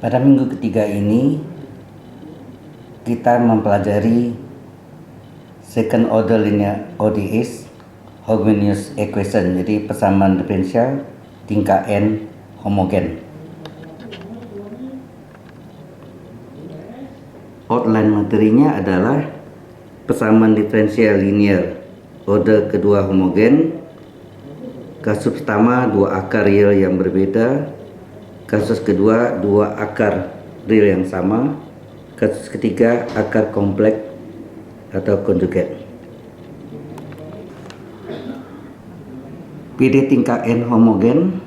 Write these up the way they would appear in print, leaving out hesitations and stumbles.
Pada minggu ketiga ini kita mempelajari second order linear ODEs homogeneous equation, jadi persamaan diferensial tingkat n homogen. Outline materinya adalah persamaan diferensial linear order kedua homogen. Kasus pertama dua akar real yang berbeda. Kasus kedua, dua akar real yang sama. Kasus ketiga, akar kompleks atau konjugat. PD tingkat n homogen,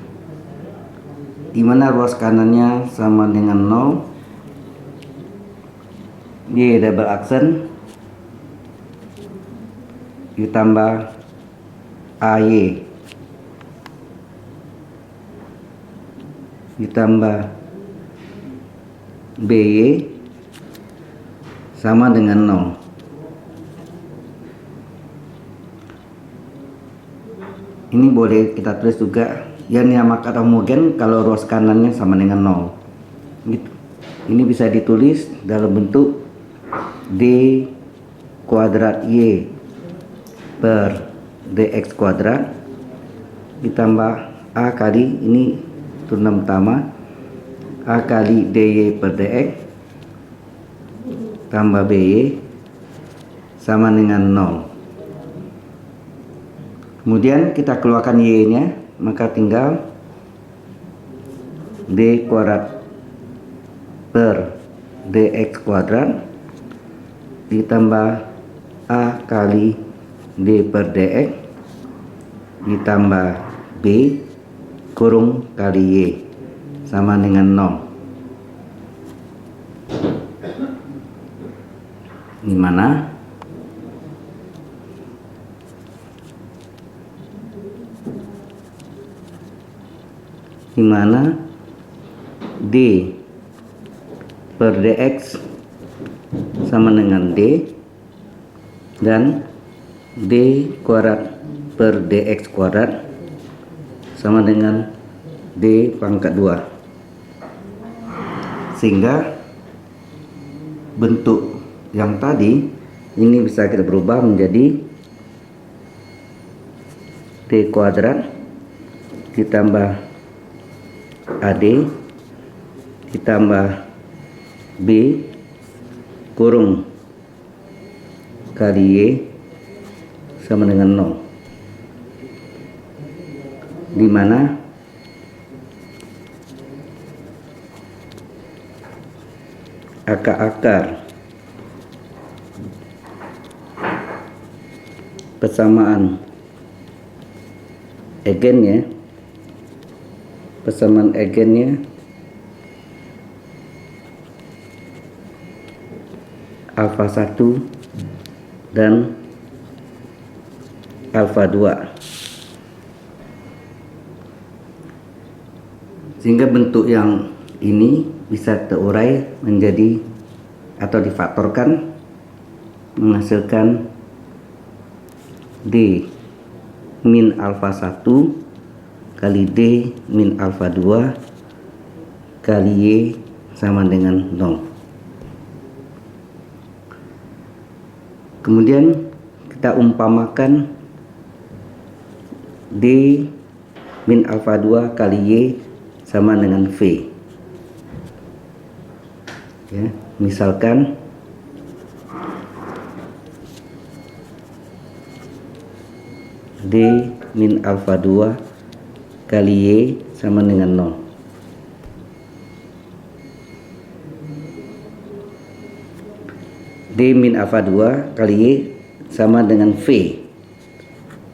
di mana ruas kanannya sama dengan 0, Y double aksen, ditambah AY, ditambah BY sama dengan 0. Ini boleh kita tulis juga yang dinamakan homogen kalau ruas kanannya sama dengan 0. Gitu. Ini bisa ditulis dalam bentuk D kuadrat Y per dx kuadrat ditambah A kali, ini turunan pertama, A kali dy per dx tambah by sama dengan 0. Kemudian kita keluarkan y nya, maka tinggal d kuadrat per dx kuadrat ditambah A kali d per dx ditambah b kurung kali y sama dengan 0. Di mana d per dx sama dengan d dan d kuadrat per dx kuadrat sama dengan d pangkat 2, sehingga bentuk yang tadi ini bisa kita berubah menjadi d kuadrat ditambah ad ditambah b kurung kali y sama dengan 0, di mana akar-akar persamaan eigennya alfa 1 dan alfa 2, sehingga bentuk yang ini bisa terurai menjadi atau difaktorkan menghasilkan D min alfa 1 kali D min alfa 2 kali Y sama dengan 0. Kemudian kita umpamakan D min alfa 2 kali Y sama dengan V. Ya, misalkan D min alfa 2 kali Y sama dengan 0. D min alfa 2 kali Y sama dengan V.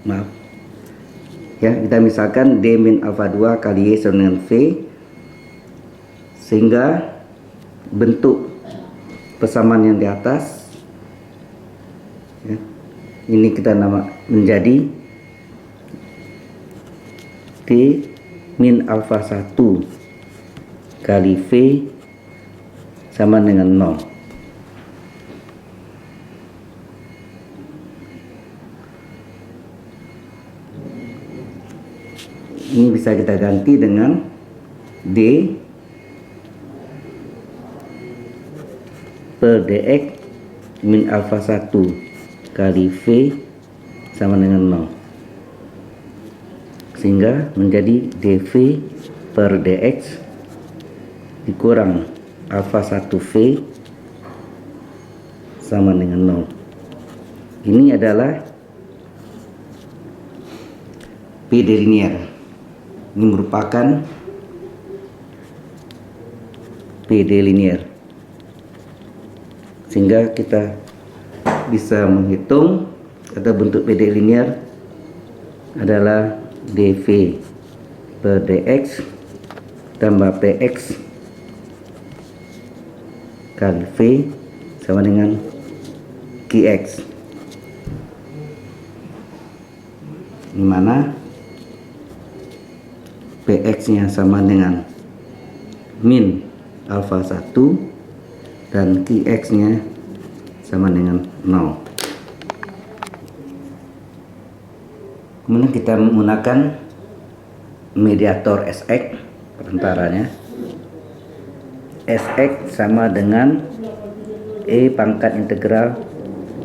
Maaf. Ya, kita misalkan D min alfa 2 kali Y sama dengan V, sehingga bentuk persamaan yang di atas ya, ini kita nama menjadi D min alfa 1 kali V sama dengan 0. Ini bisa kita ganti dengan D per dx min alfa 1 kali V sama dengan 0, sehingga menjadi dV per dx dikurang alfa 1V sama dengan 0. Ini adalah PD linear. Ini merupakan PD linear, sehingga kita bisa menghitung atau bentuk PD linear adalah dV per dx tambah px kali V sama dengan qx, di mana px nya sama dengan min alfa 1 dan qx nya sama dengan 0. Kemudian kita menggunakan mediator Sx, perantaranya. Sx sama dengan E pangkat integral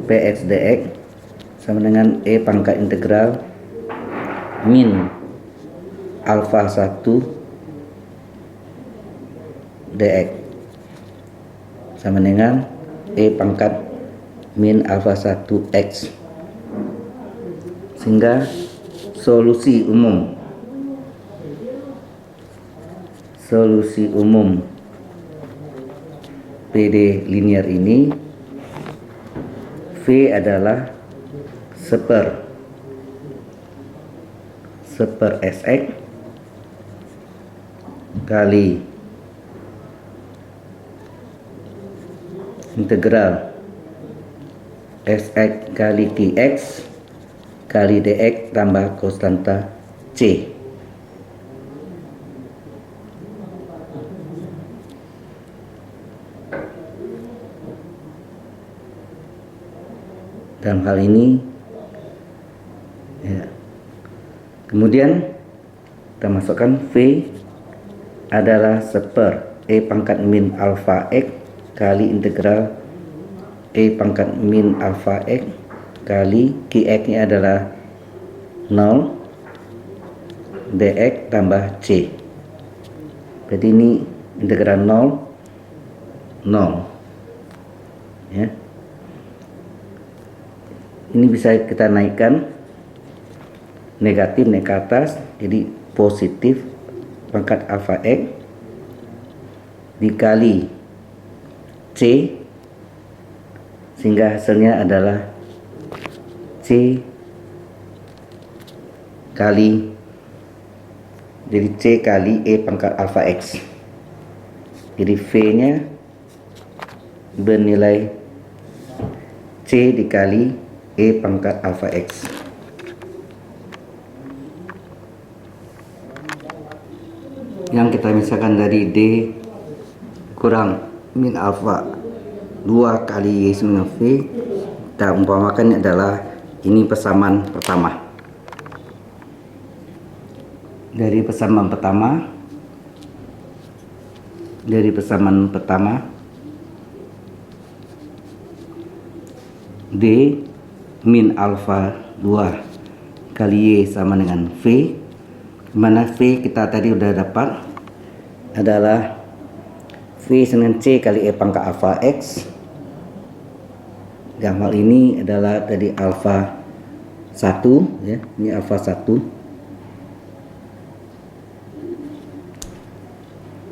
px dx sama dengan E pangkat integral min alfa 1 dx sama dengan E pangkat min alfa 1 x, sehingga solusi umum PD linear ini V adalah seper Sx kali integral Sx kali Qx kali dx tambah konstanta C. Dalam hal ini ya. Kemudian kita masukkan V adalah seper E pangkat min alfa x kali integral E pangkat min alfa x kali Qx nya adalah 0 dx tambah C. Jadi ini integral 0 ya. Ini bisa kita naikkan, negatif naik ke atas, jadi positif pangkat alfa x dikali C, sehingga hasilnya adalah C kali, jadi C kali E pangkat alfa x. Jadi V nya bernilai C dikali E pangkat alfa x. Yang kita misalkan dari D kurang min alfa 2 kali Y sama V, kita umpamakan adalah ini persamaan pertama. Dari persamaan pertama D min alfa 2 kali Y sama dengan V, mana V kita tadi udah dapat adalah V dengan C kali E pangkat alfa X. Dalam hal ini adalah tadi alfa 1 ya, ini alfa 1.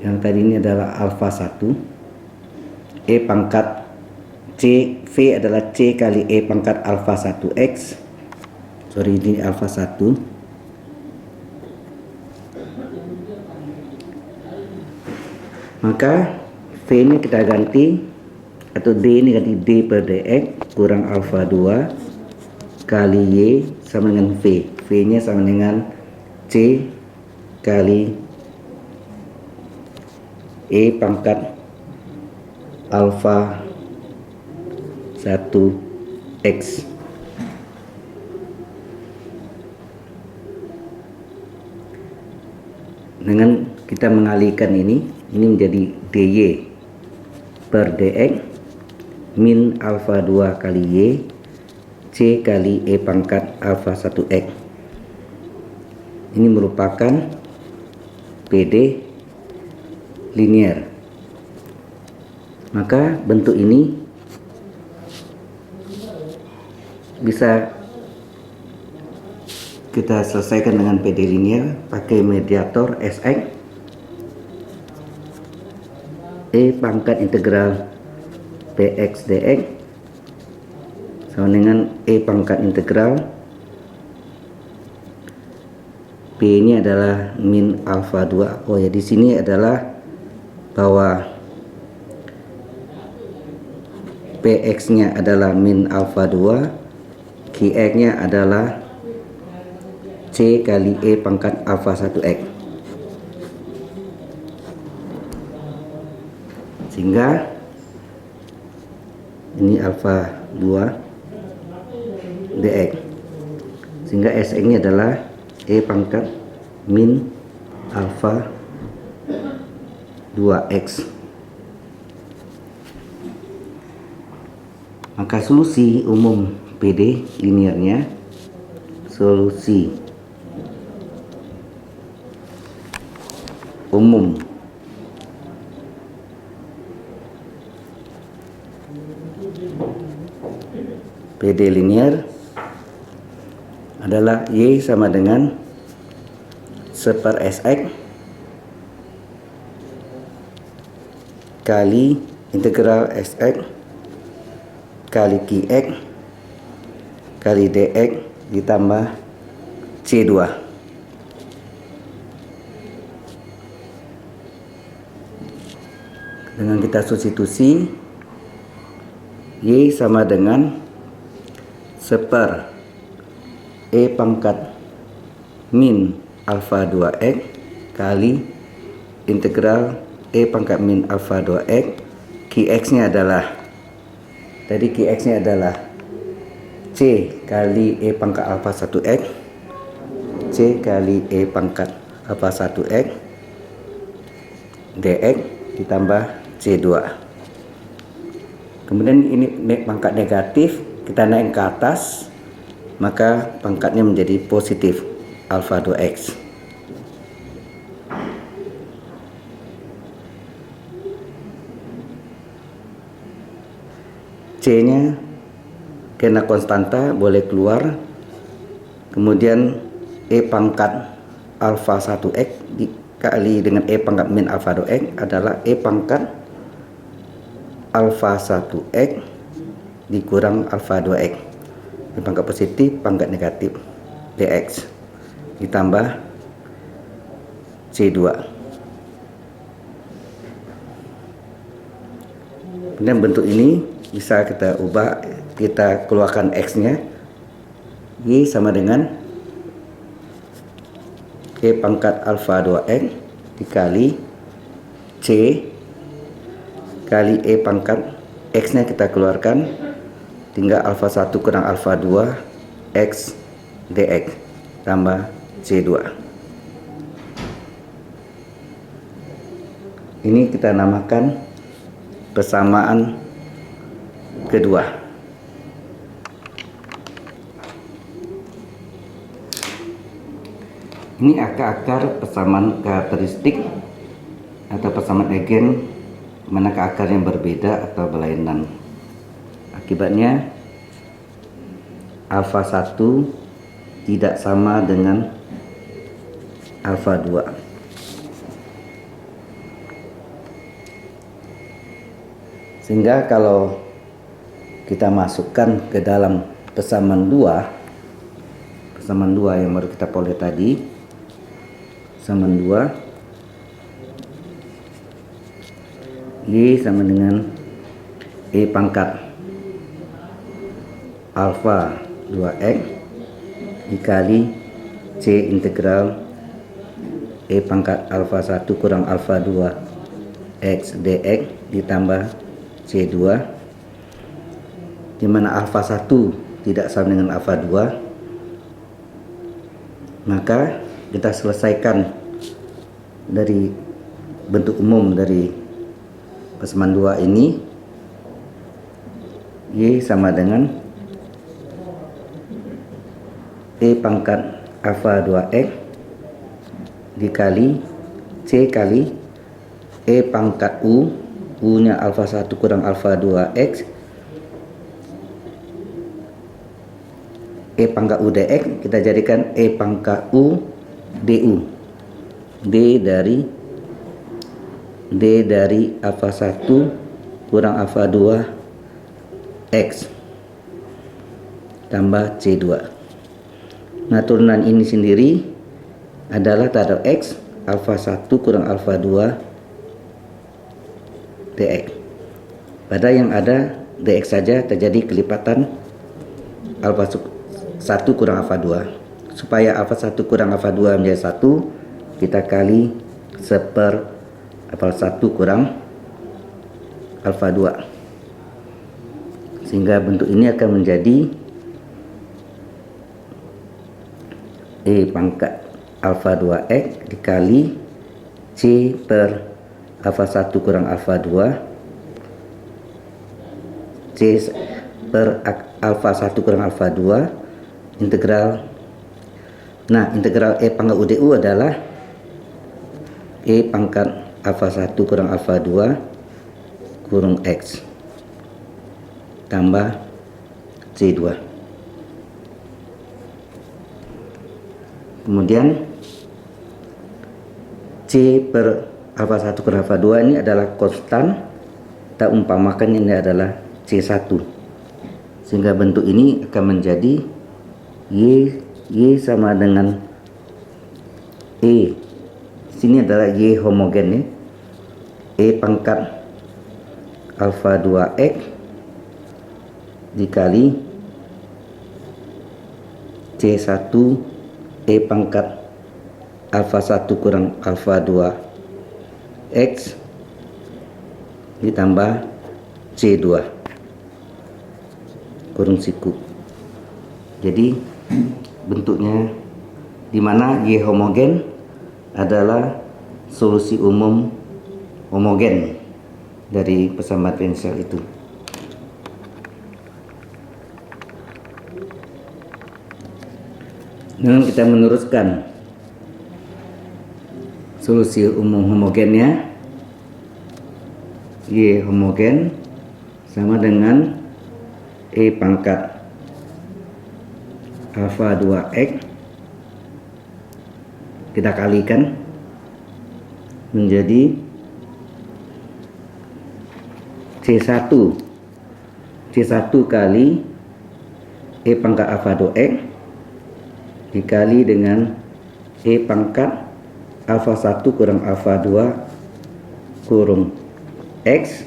Yang tadi ini adalah alfa 1. E pangkat C, V adalah C kali E pangkat alfa 1x. Sorry, ini alfa 1. Maka V ini kita ganti, atau D ini ganti D per dx kurang alfa 2 kali Y sama dengan V. V nya sama dengan C kali E pangkat alfa 1x. Dengan kita mengalihkan ini menjadi dy per dx min alfa 2 kali Y C kali E pangkat alfa 1X. Ini merupakan PD linear. Maka bentuk ini bisa kita selesaikan dengan PD linear pakai mediator Sx. E pangkat integral Px dx sama dengan E pangkat integral P ini adalah min alfa 2. Oh ya, di sini adalah bahwa Px nya adalah min alfa 2, Qx nya adalah C kali E pangkat alfa 1X. Sehingga ini alfa 2 dx, sehingga Sx ini adalah E pangkat min alfa 2x. Maka solusi umum PD linearnya, solusi umum PD linear adalah Y sama dengan 1/Sx kali integral Sx kali Qx kali dx ditambah C2. Dengan kita substitusi, Y sama dengan 1/E pangkat min alfa 2x kali integral E pangkat min alfa 2x. Qx nya adalah, tadi Qx nya adalah C kali E pangkat alfa 1x, C kali E pangkat alfa 1x dx ditambah C2. Kemudian ini pangkat negatif, kita naik ke atas, maka pangkatnya menjadi positif alfa 2x. C nya karena konstanta boleh keluar, kemudian E pangkat alfa 1x dikali dengan E pangkat min alfa 2x adalah E pangkat alfa 1x dikurang alfa 2x. Ini pangkat positif, pangkat negatif dx ditambah C2. Kemudian bentuk ini bisa kita ubah, kita keluarkan X nya, Y sama dengan E pangkat alfa 2x dikali C kali E pangkat X nya kita keluarkan, tinggal alfa 1 kurang alfa 2 X dx tambah C2. Ini kita namakan persamaan kedua. Ini akar-akar persamaan karakteristik atau persamaan eigen, manakah akar yang berbeda atau berlainan. Akibatnya alfa 1 tidak sama dengan alfa 2. Sehingga kalau kita masukkan ke dalam persamaan 2 yang baru kita peroleh tadi, persamaan 2, Y sama dengan E pangkat alfa 2x dikali C integral E pangkat alfa 1 kurang alfa 2 X dx ditambah C2, di mana alfa 1 tidak sama dengan alfa 2, maka kita selesaikan dari bentuk umum dari persamaan 2 ini Y sama dengan E pangkat alfa 2X dikali C kali E pangkat U, U nya alfa 1 kurang alfa 2X, E pangkat U dx kita jadikan E pangkat U du, D dari alfa 1 kurang alfa 2X tambah C2. Nah, turunan ini sendiri adalah terhadap X alfa 1 kurang alfa 2 dx. Pada yang ada dx saja terjadi kelipatan alfa 1 kurang alfa 2. Supaya alfa 1 kurang alfa 2 menjadi 1, kita kali 1/alfa 1 kurang alfa 2. Sehingga bentuk ini akan menjadi E pangkat alfa 2X dikali C per alfa 1 kurang alfa 2 C per alfa 1 kurang alfa 2 integral. Nah, integral E pangkat UDU adalah E pangkat alfa 1 kurang alfa 2 kurung X tambah C2. Kemudian C per alfa 1 kurang alfa 2 ini adalah konstan, kita umpamakan ini adalah C1, sehingga bentuk ini akan menjadi Y sama dengan E, sini adalah Y homogen ya, E pangkat alfa 2X dikali C1 E pangkat alfa 1 kurang alfa 2X ditambah C2 kurung siku. Jadi bentuknya di mana Y homogen adalah solusi umum homogen dari persamaan diferensial itu. Dengan kita meneruskan solusi umum homogennya, Y homogen sama dengan E pangkat alfa 2X kita kalikan menjadi C1 kali E pangkat alfa 2X dikali dengan E pangkat alfa 1 kurang alfa 2 kurung X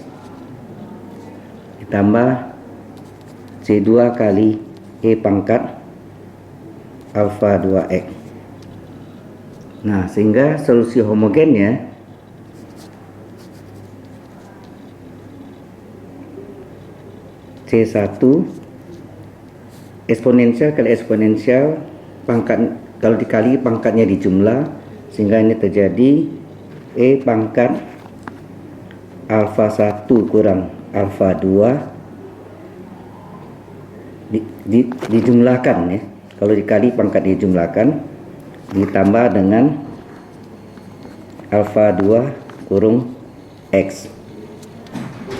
ditambah C2 kali E pangkat alfa 2X. Nah, sehingga solusi homogennya C1 eksponensial kali eksponensial, pangkat kalau dikali pangkatnya dijumlah, sehingga ini terjadi E pangkat alfa 1 kurang alfa 2 dijumlahkan ya. Kalau dikali pangkat dijumlahkan ditambah dengan alfa 2 kurung X.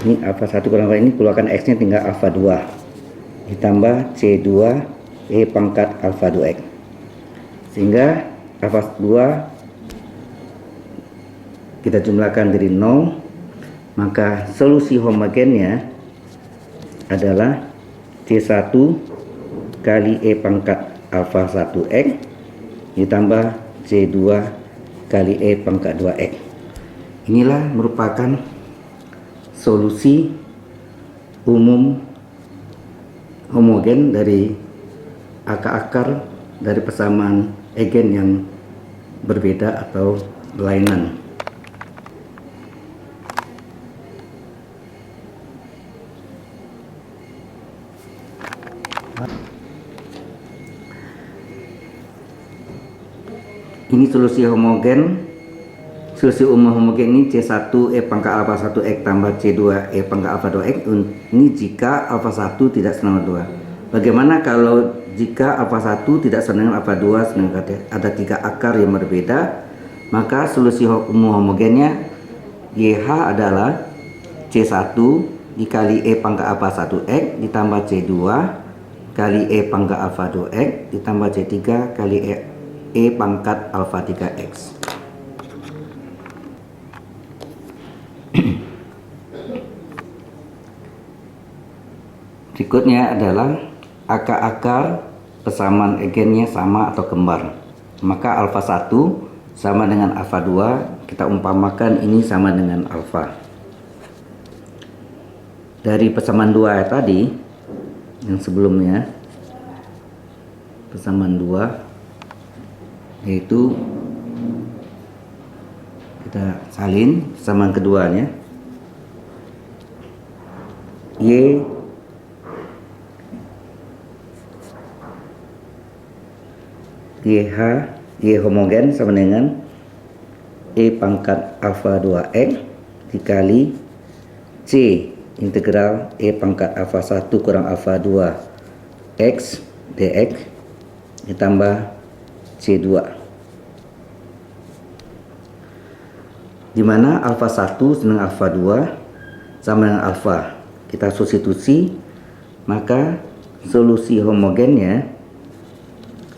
Ini alfa 1 kurang alfa, ini keluarkan X nya tinggal alfa 2 ditambah C2 E pangkat alfa 2X, sehingga alfa 2 kita jumlahkan dari 0, maka solusi homogennya adalah C1 kali E pangkat alfa 1X ditambah C2 kali E pangkat 2X. Inilah merupakan solusi umum homogen dari akar-akar dari persamaan eigen yang berbeda atau berlainan. Ini solusi homogen Solusi umum homogen ini C1 E pangkat alfa 1 X tambah C2 E pangkat alfa 2 X. Ini jika alfa 1 tidak sama 2. Bagaimana kalau jika alfa 1 tidak sama dengan alfa 2, ada 3 akar yang berbeda? Maka solusi umum homogennya YH adalah C1 dikali E pangkat alfa 1 X ditambah C2 kali E pangkat alfa 2 X ditambah C3 kali E pangkat alfa 3 X. Berikutnya adalah akar-akar persamaan eigennya sama atau kembar. Maka alfa 1 sama dengan alfa 2, kita umpamakan ini sama dengan alfa. Dari persamaan 2 tadi yang sebelumnya, persamaan 2 yaitu kita salin persamaan keduanya, Y homogen sama dengan E pangkat alfa 2X dikali C integral E pangkat alfa 1 kurang alfa 2X dx ditambah C2, dimana alfa 1 dengan alfa 2 sama dengan alfa. Kita substitusi, maka solusi homogennya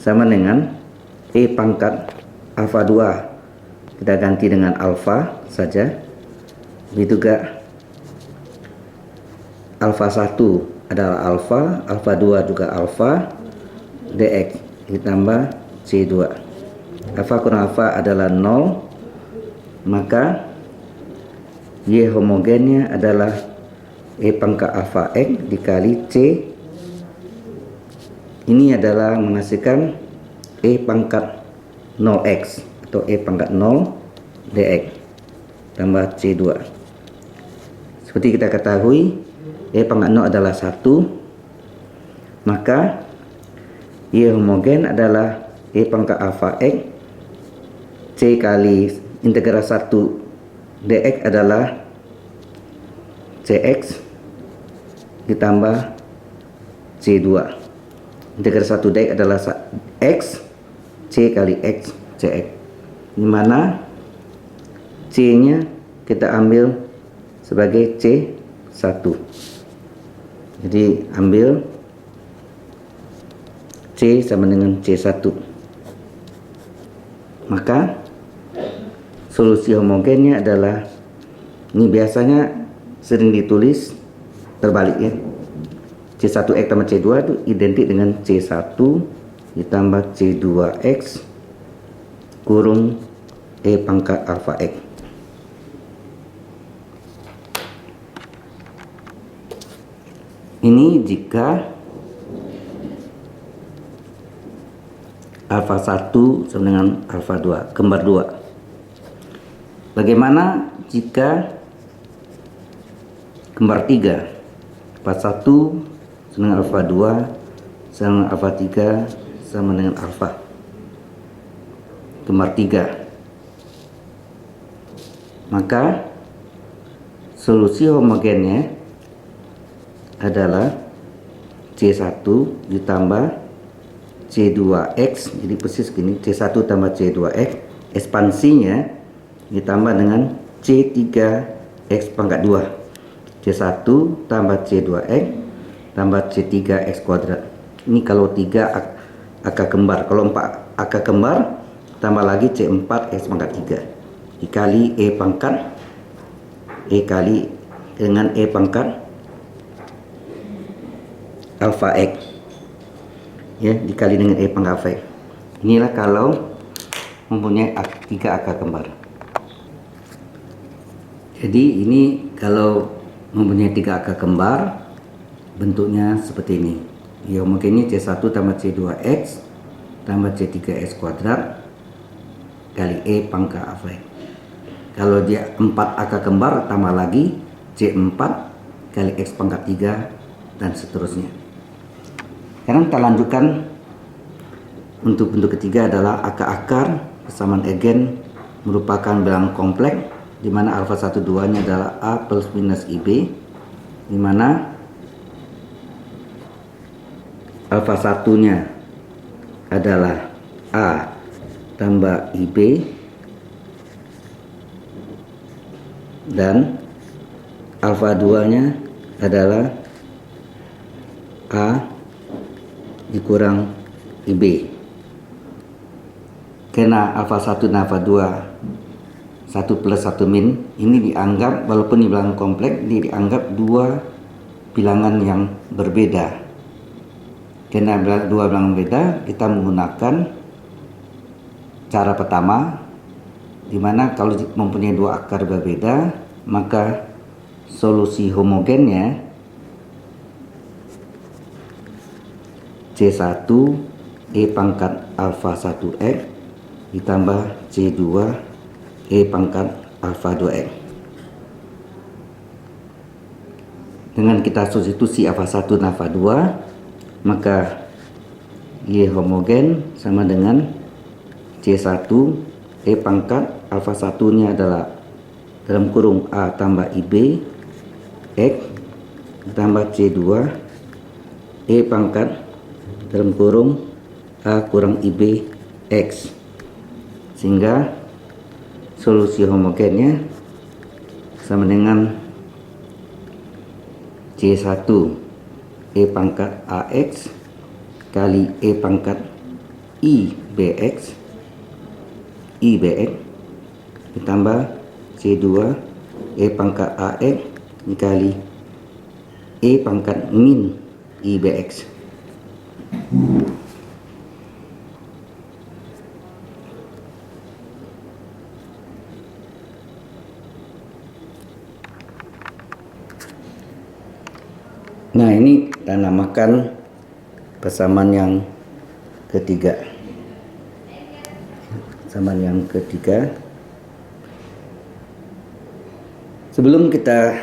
sama dengan E pangkat alfa 2, kita ganti dengan alfa saja. Begitu juga alfa 1 adalah alfa, alfa 2 juga alfa, dx ditambah C2. Alfa kurang alfa adalah 0, maka Y homogennya adalah E pangkat alfa X dikali C. Ini adalah menghasilkan E pangkat 0x atau E pangkat 0 dx tambah C2. Seperti kita ketahui, E pangkat 0 adalah 1, maka Y homogen adalah E pangkat alfa X C kali integral 1 dx adalah Cx ditambah C2. Integral 1 dx adalah X C kali X Cx, dimana C nya kita ambil sebagai C1. Jadi ambil C sama dengan C1, maka solusi homogennya adalah, ini biasanya sering ditulis terbalik ya, C1X tambah C2 itu identik dengan C1 ditambah C2X kurung E pangkat alfa X. Ini jika alfa 1 sama dengan alfa 2, kembar 2. Bagaimana jika kembar 3? Alfa 1 sama dengan alfa 2 sama dengan alfa 3 sama dengan alfa kembar 3. Maka solusi homogennya adalah C1 ditambah C2X, jadi persis gini, C1 tambah C2X, ekspansinya ditambah dengan C3X pangkat 2, C1 tambah C2X tambah C3X kuadrat. Ini kalau 3 akar kembar. Kalau 4 akar kembar, tambah lagi C4X pangkat 3 dikali E pangkat E kali dengan E pangkat alfa X ya, dikali dengan E pangkat alfa X. Inilah kalau mempunyai 3 akar kembar. Jadi ini kalau mempunyai 3 akar kembar, bentuknya seperti ini. Ya, mungkin ini C1 tambah C2X tambah C3X kuadrat kali E pangkat alfa X. Kalau dia 4 akar kembar, tambah lagi C4 kali X pangkat 3 dan seterusnya. Sekarang kita lanjutkan untuk bentuk ketiga adalah akar-akar persamaan egen merupakan bilangan kompleks, di mana alfa 1 2 nya adalah A plus minus IB, di mana alfa 1 nya adalah A tambah IB dan alfa 2 nya adalah A dikurang IB. Karena alfa 1 dan alfa 2 1 plus 1 min ini dianggap, walaupun ini bilangan kompleks, ini dianggap dua bilangan yang berbeda. Karena dua bilangan berbeda, kita menggunakan cara pertama, dimana kalau mempunyai dua akar berbeda, maka solusi homogennya C1 E pangkat alfa 1X ditambah C2 E pangkat alfa 2X. Dengan kita substitusi alfa 1 dan alfa 2, maka Y homogen sama dengan C1 E pangkat alfa 1 nya adalah dalam kurung A tambah IB X ditambah C2 E pangkat dalam kurung A kurang IB X, sehingga solusi homogennya sama dengan C1 E pangkat AX kali E pangkat IBX ditambah C2 E pangkat AX dikali E pangkat min IBX. Nah, ini kita namakan persamaan yang ketiga. Persamaan yang ketiga. Sebelum kita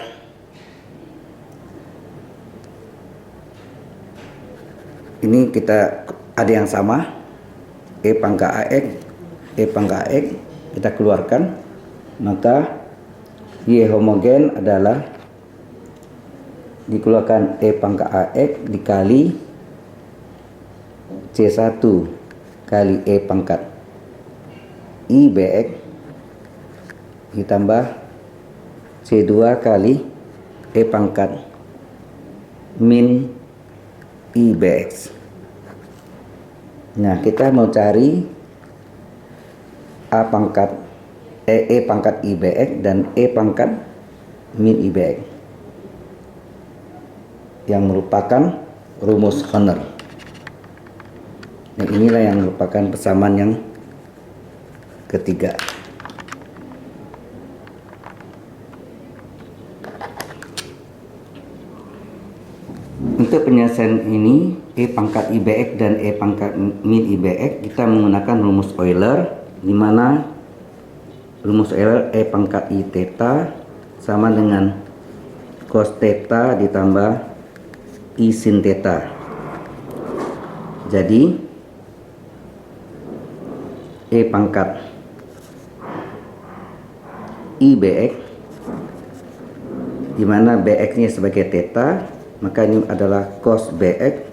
ini kita ada yang sama, E pangkat AX kita keluarkan, maka Y homogen adalah dikeluarkan E pangkat AX dikali C1 kali E pangkat IBX ditambah C2 kali E pangkat min IBX. Nah, kita mau cari E pangkat IBX dan E pangkat min IBX yang merupakan rumus Horner. Dan inilah yang merupakan persamaan yang ketiga. Untuk penyelesaian ini, E pangkat IBX dan E pangkat min IBX, kita menggunakan rumus Euler, di mana rumus Euler E pangkat I theta sama dengan cos theta ditambah I sin theta. Jadi E pangkat IBX, di mana BX nya sebagai theta, maka ini adalah cos BX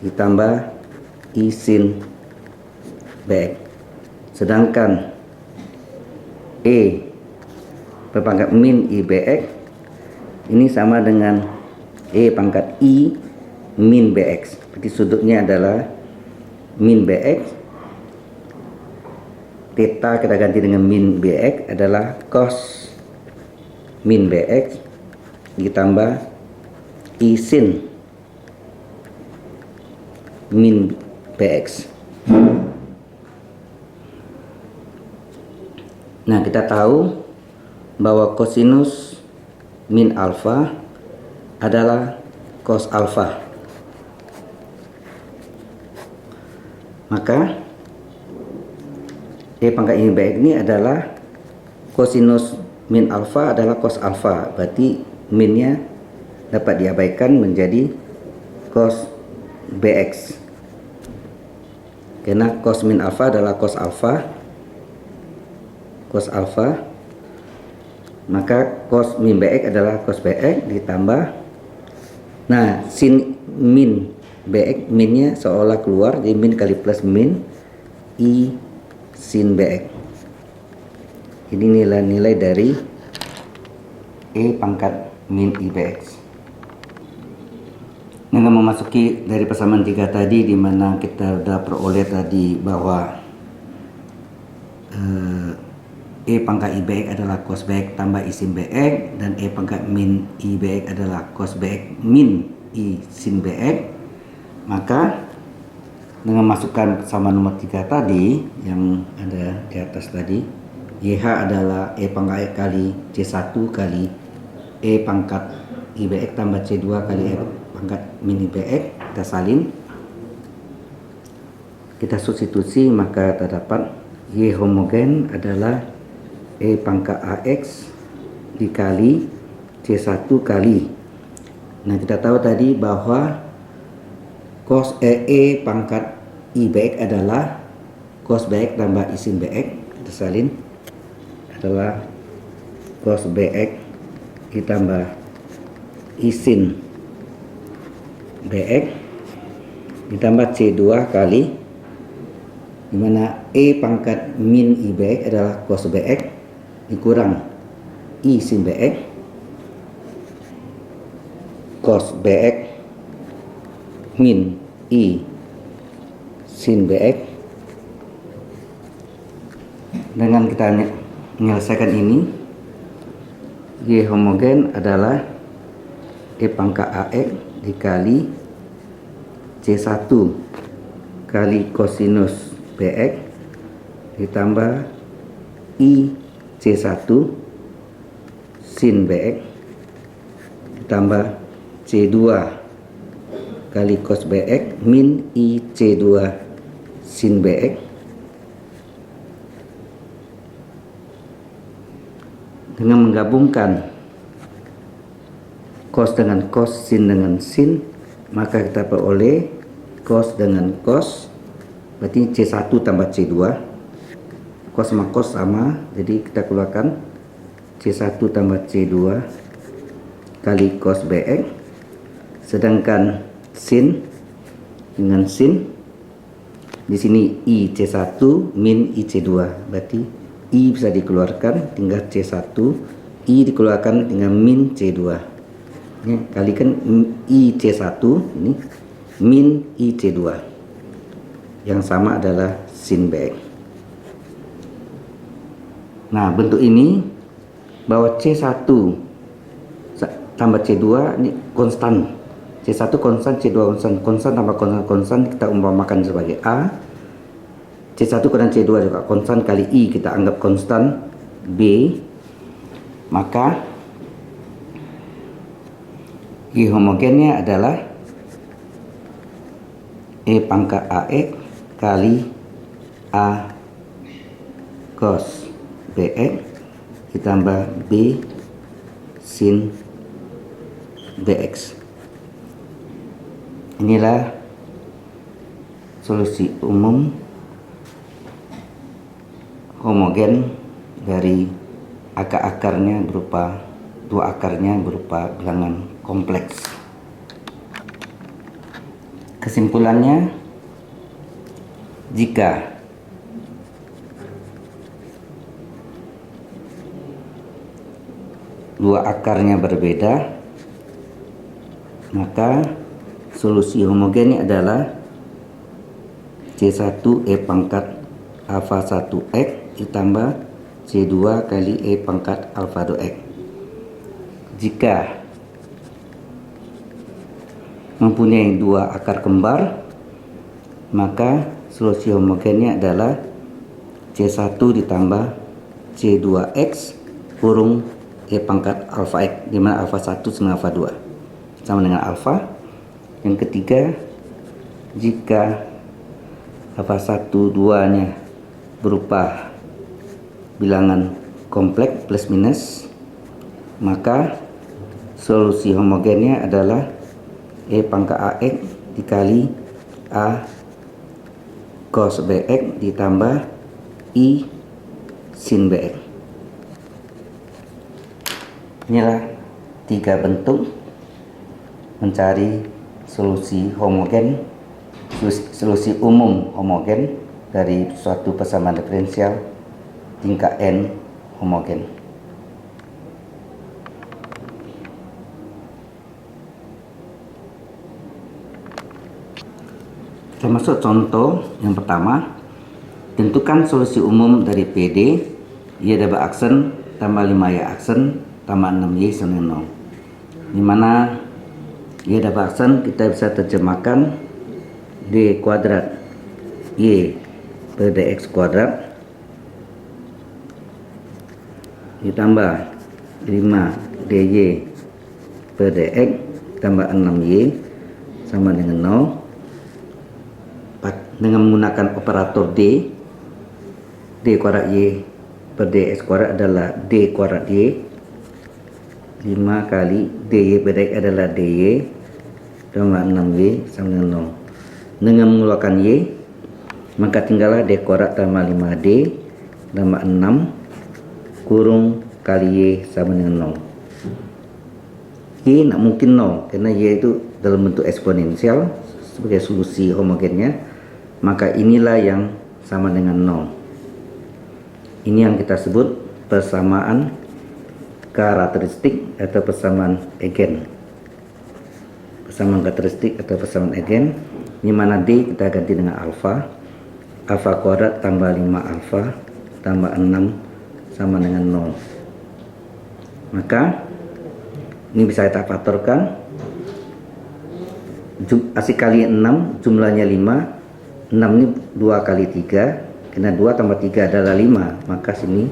ditambah I sin BX. Sedangkan E berpangkat min IBX ini sama dengan E pangkat I min BX. Berarti sudutnya adalah min BX. Theta kita ganti dengan min BX adalah cos min BX ditambah I sin min BX. Nah, kita tahu bahwa kosinus min alfa adalah cos alfa. Maka E pangkat IBX ini adalah kosinus min alfa adalah cos alfa. Berarti minnya dapat diabaikan menjadi cos BX. Karena cos min alfa adalah cos alfa. cos alfa, maka cos min Bx adalah cos Bx ditambah, nah sin min Bx, minnya seolah keluar, jadi min kali plus min I sin Bx. Ini nilai-nilai dari E pangkat min I Bx. Dengan memasuki dari persamaan 3 tadi, di mana kita sudah peroleh tadi bahwa E pangkat I Bx adalah cos Bx tambah I sin Bx, dan E pangkat min I Bx adalah cos Bx min I sin Bx, maka dengan masukkan persamaan nomor 3 tadi yang ada di atas tadi, YH adalah E pangkat X kali C1 kali E pangkat I Bx tambah C2 kali E pangkat min I Bx, kita salin, kita substitusi, maka terdapat Y homogen adalah E pangkat AX dikali C1 kali, nah kita tahu tadi bahwa cos E pangkat I Bx adalah cos Bx tambah I sin Bx, kita salin, adalah cos Bx ditambah I sin Bx ditambah C2 kali, dimana E pangkat min I Bx adalah cos Bx dikurang I sin Bx, cos Bx min I sin Bx. Dengan kita menyelesaikan ini, Y homogen adalah E pangkat AX dikali C1 kali kosinus Bx ditambah I C1 sin Bx ditambah C2 kali cos Bx min I C2 sin Bx, dengan menggabungkan cos dengan cos, sin dengan sin, maka kita peroleh cos dengan cos, berarti C1 tambah C2, cos sama cos sama, jadi kita keluarkan C1 tambah C2 kali cos Bx, sedangkan sin dengan sin, di sini I C1 min I C2, berarti I bisa dikeluarkan, tinggal C1, I dikeluarkan tinggal min C2. Ini kalikan I C1 ini min I C2, yang sama adalah sin Bx. Nah, bentuk ini bahwa C1 tambah C2 ini konstan, C1 konstan, C2 konstan, konstan tambah konstan, konstan kita umpamakan sebagai A, C1 kurang C2 juga konstan kali I kita anggap konstan B, maka Y homogennya adalah E pangkat AX kali A cos Bx ditambah B sin Bx. Inilah solusi umum homogen dari akar-akarnya berupa dua akarnya berupa bilangan kompleks. Kesimpulannya, jika dua akarnya berbeda, maka solusi homogennya adalah C1 E pangkat alfa 1X ditambah C2 kali E pangkat alfa 2X. Jika mempunyai dua akar kembar, maka solusi homogennya adalah C1 ditambah C2X kurung E pangkat alfa X, di mana alfa 1 sama alfa 2 sama dengan alfa. Yang ketiga, jika alfa 1 2 nya berupa bilangan kompleks plus minus, maka solusi homogennya adalah E pangkat AX dikali A cos Bx ditambah I sin Bx. Inilah 3 bentuk mencari solusi homogen, solusi umum homogen dari suatu persamaan diferensial tingkat n homogen. Kita masuk contoh yang pertama. Tentukan solusi umum dari PD. Y double aksen tambah 5Y aksen tambah 6Y sama dengan 0. Dimana Y double aksen kita bisa terjemahkan D kuadrat Y per DX kuadrat ditambah 5 DY per DX tambah 6Y sama dengan 0. Dengan menggunakan operator D kuadrat Y per DX kuadrat adalah D kuadrat Y, 5 kali DY per DX adalah DY tambah 6Y sama dengan 0. Dengan mengeluarkan Y, maka tinggallah D kuadrat tambah 5D tambah 6 kurung kali Y sama dengan 0. Y nak mungkin 0 karena Y itu dalam bentuk eksponensial sebagai solusi homogennya, maka inilah yang sama dengan 0. Ini yang kita sebut persamaan karakteristik atau persamaan eigen. Persamaan karakteristik atau persamaan eigen, di mana D kita ganti dengan alfa. Alfa kuadrat tambah 5 alfa tambah 6 sama dengan 0. Maka ini bisa kita faktorkan. Asik kali 6 jumlahnya 5. 6 ini 2 kali 3, karena 2 tambah 3 adalah 5, maka sini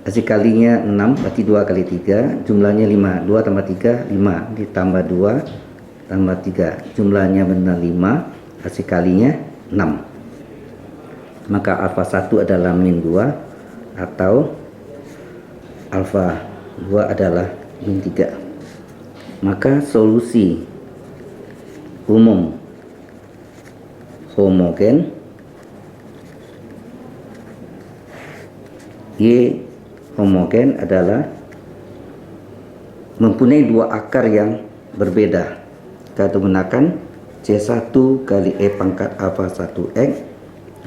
asik kalinya 6 berarti 2 kali 3, jumlahnya 5. 2 tambah 3 5, ditambah 2 tambah 3, jumlahnya benar 5, asik kalinya 6. Maka alfa 1 adalah min 2 atau alfa 2 adalah min 3. Maka solusi umum homogen Y homogen adalah mempunyai 2 akar yang berbeda. Kita menggunakan C1 kali E pangkat alfa 1X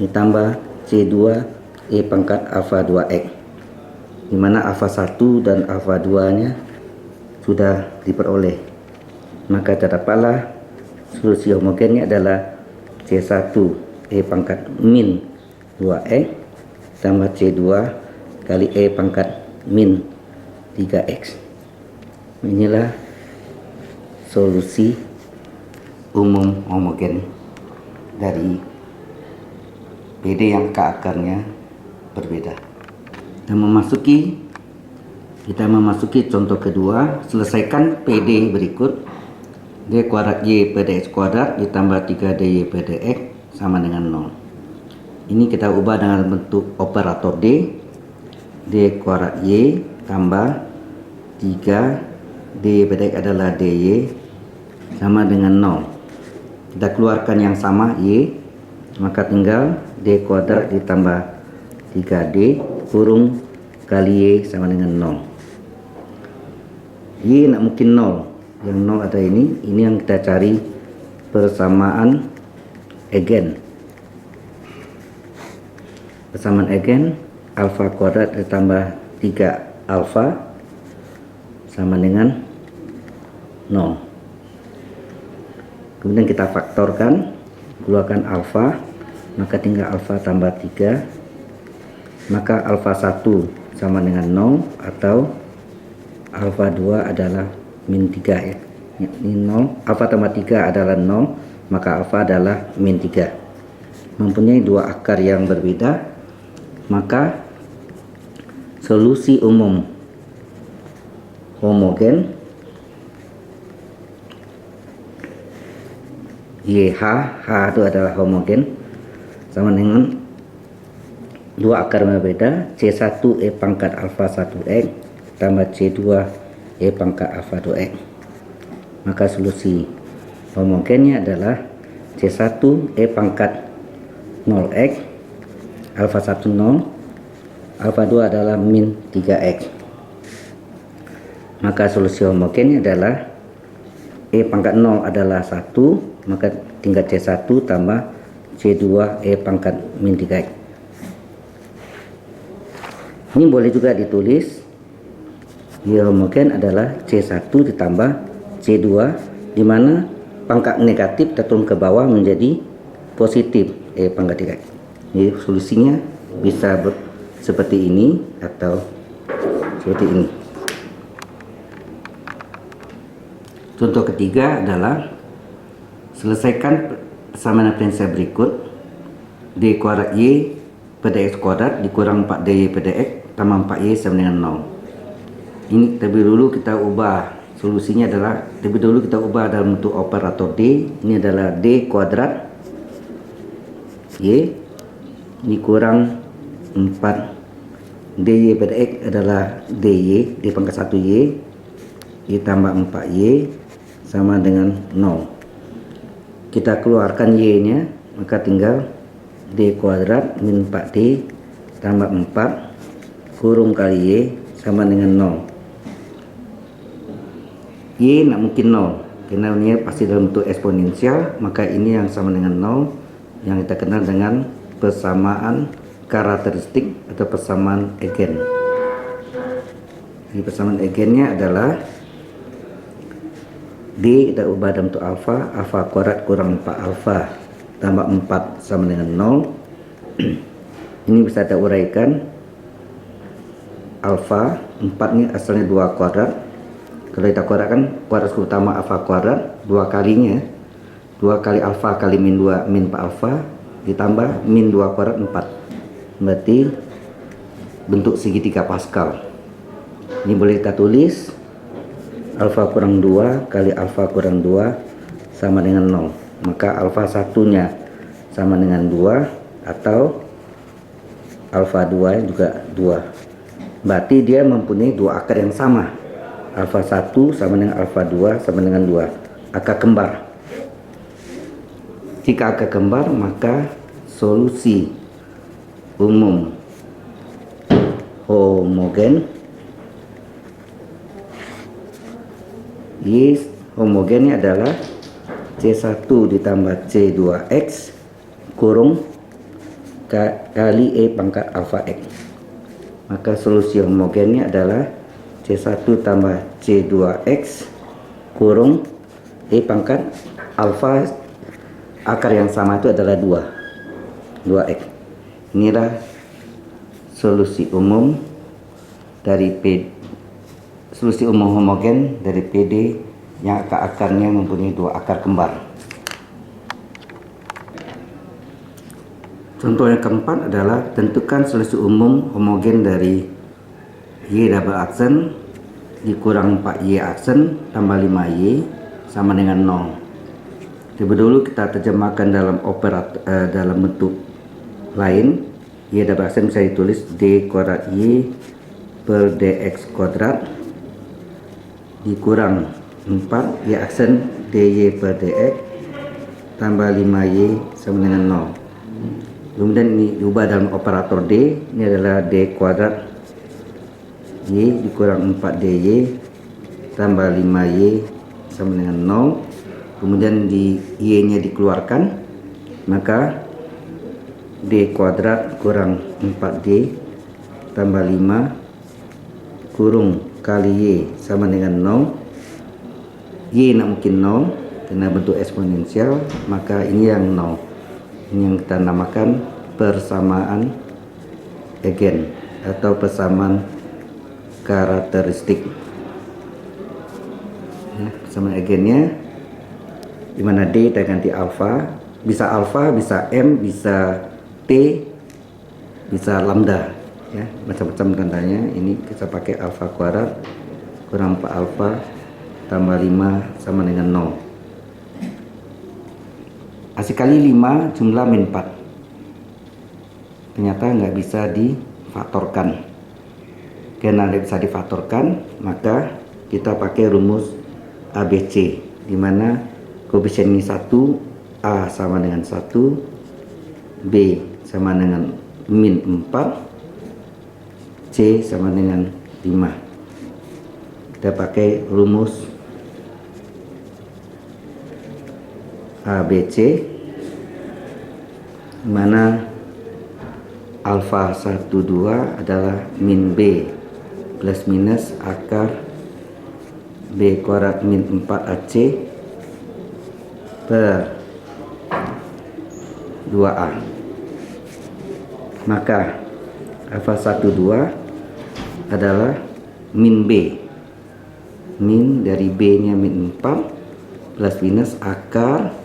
ditambah C2 E pangkat alfa 2X, di mana alfa 1 dan alfa 2 nya sudah diperoleh. Maka terdapatlah solusi homogennya adalah C1 E pangkat min 2X tambah C2 kali E pangkat min 3X. Inilah solusi umum homogen dari PD yang ke akarnya berbeda. Kita memasuki contoh kedua. Selesaikan PD berikut. D kuadrat Y per DX kuadrat ditambah 3DY per DX sama dengan 0. Ini kita ubah dengan bentuk operator D. D kuadrat Y tambah 3 DY per DX adalah DY sama dengan 0. Kita keluarkan yang sama Y, maka tinggal D kuadrat ditambah 3D kurung kali Y sama dengan 0. Y nak mungkin 0. Yang 0 ada ini yang kita cari persamaan eigen. Persamaan eigen alfa kuadrat ditambah 3 alfa sama dengan 0. Kemudian kita faktorkan, keluarkan alfa, maka tinggal alfa tambah 3, maka alfa 1 sama dengan 0 atau alfa 2 adalah min 3 ya. Ini 0, alfa tambah 3 adalah 0, maka alfa adalah min 3. Mempunyai 2 akar yang berbeda, maka solusi umum homogen YH, H itu adalah homogen sama dengan 2 akar berbeda, C1 E pangkat alfa 1X tambah C2 E pangkat alfa 2X. Maka solusi homogennya adalah C1 E pangkat 0X alfa 1 0 alfa 2 adalah min 3x. Maka solusi homogen adalah E pangkat 0 adalah 1, maka tingkat C1 tambah C2 E pangkat min 3x. Ini boleh juga ditulis Y homogen adalah C1 ditambah C2, di mana pangkat negatif turun ke bawah menjadi positif E pangkat 3x. Jadi solusinya bisa seperti ini atau seperti ini. Contoh ketiga adalah selesaikan persamaan diferensial berikut. D kuadrat Y per dx kuadrat dikurang 4dy per dx tambah 4y sama dengan 0. Ini terlebih dulu kita ubah, solusinya adalah terlebih dulu kita ubah dalam bentuk operator D. Ini adalah D kuadrat Y dikurang 4 dy per dx adalah dy, d pangkat 1y ditambah 4y sama dengan 0. Kita keluarkan y nya, maka tinggal d kuadrat min 4d tambah 4 kurung kali y sama dengan 0. Y nak mungkin 0 karena ini pasti dalam bentuk eksponensial, maka ini yang sama dengan 0 yang kita kenal dengan persamaan karakteristik atau persamaan Eigen. Ini persamaan Eigennya adalah D kita ubah dalam bentuk alfa, alfa kuadrat kurang 4 alfa tambah 4 sama dengan 0. Ini bisa kita uraikan. Alfa 4 ini asalnya 2 kuadrat. Kalau kita kuadratkan kuadrat utama alfa kuadrat 2 kalinya, 2 kali alfa kali min 2 min 4 alfa ditambah min 2 kuadrat 4, berarti bentuk segitiga Pascal. Ini boleh kita tulis alfa kurang 2 kali alfa kurang 2 sama dengan 0. Maka alfa satunya sama dengan 2 atau alfa 2 juga 2. Berarti dia mempunyai dua akar yang sama. Alfa 1 sama dengan alfa 2 sama dengan 2. Akar kembar. Jika akar kembar, maka solusi umum homogen Y homogennya adalah C1 ditambah C2X kurung kali E pangkat alfa X. Maka solusi homogennya adalah C1 tambah C2X kurung E pangkat alfa, akar yang sama itu adalah 2X. Inilah solusi umum dari solusi umum homogen dari PD yang akar-akarnya mempunyai dua akar kembar. Contoh yang keempat adalah tentukan solusi umum homogen dari Y double aksen dikurang 4Y aksen tambah 5Y sama dengan 0. Terlebih dulu kita terjemahkan dalam operator dalam bentuk lain. Y double aksen bisa ditulis D kuadrat Y per dx kuadrat dikurang 4 Y aksen dy per dx tambah 5y sama dengan 0. Kemudian ini diubah dalam operator D. Ini adalah D kuadrat Y dikurang 4 dy tambah 5y sama dengan 0. Kemudian di y nya dikeluarkan, maka D kuadrat kurang 4d tambah 5 kurung kali Y sama dengan 0. Y nak mungkin 0 karena bentuk eksponensial, maka ini yang 0. Ini yang kita namakan persamaan Eigen atau persamaan karakteristik. Persamaan Eigennya di mana D kita ganti alfa, bisa M, bisa T, bisa lambda. Ya, macam-macam tandanya. Ini kita pakai alfa kuadrat kurang 4 alfa tambah 5 sama dengan 0. Hasil kali 5 jumlah min 4. Ternyata nggak bisa difaktorkan. Karena nggak bisa difaktorkan, maka kita pakai rumus ABC, di mana koefisien ini 1, A sama dengan 1, B sama dengan min 4, C sama dengan 5. Kita pakai rumus ABC, mana alfa 12 adalah min B plus minus akar B kuadrat min 4AC per 2A. Maka alfa 12 adalah min B, min dari B nya min 4 plus minus akar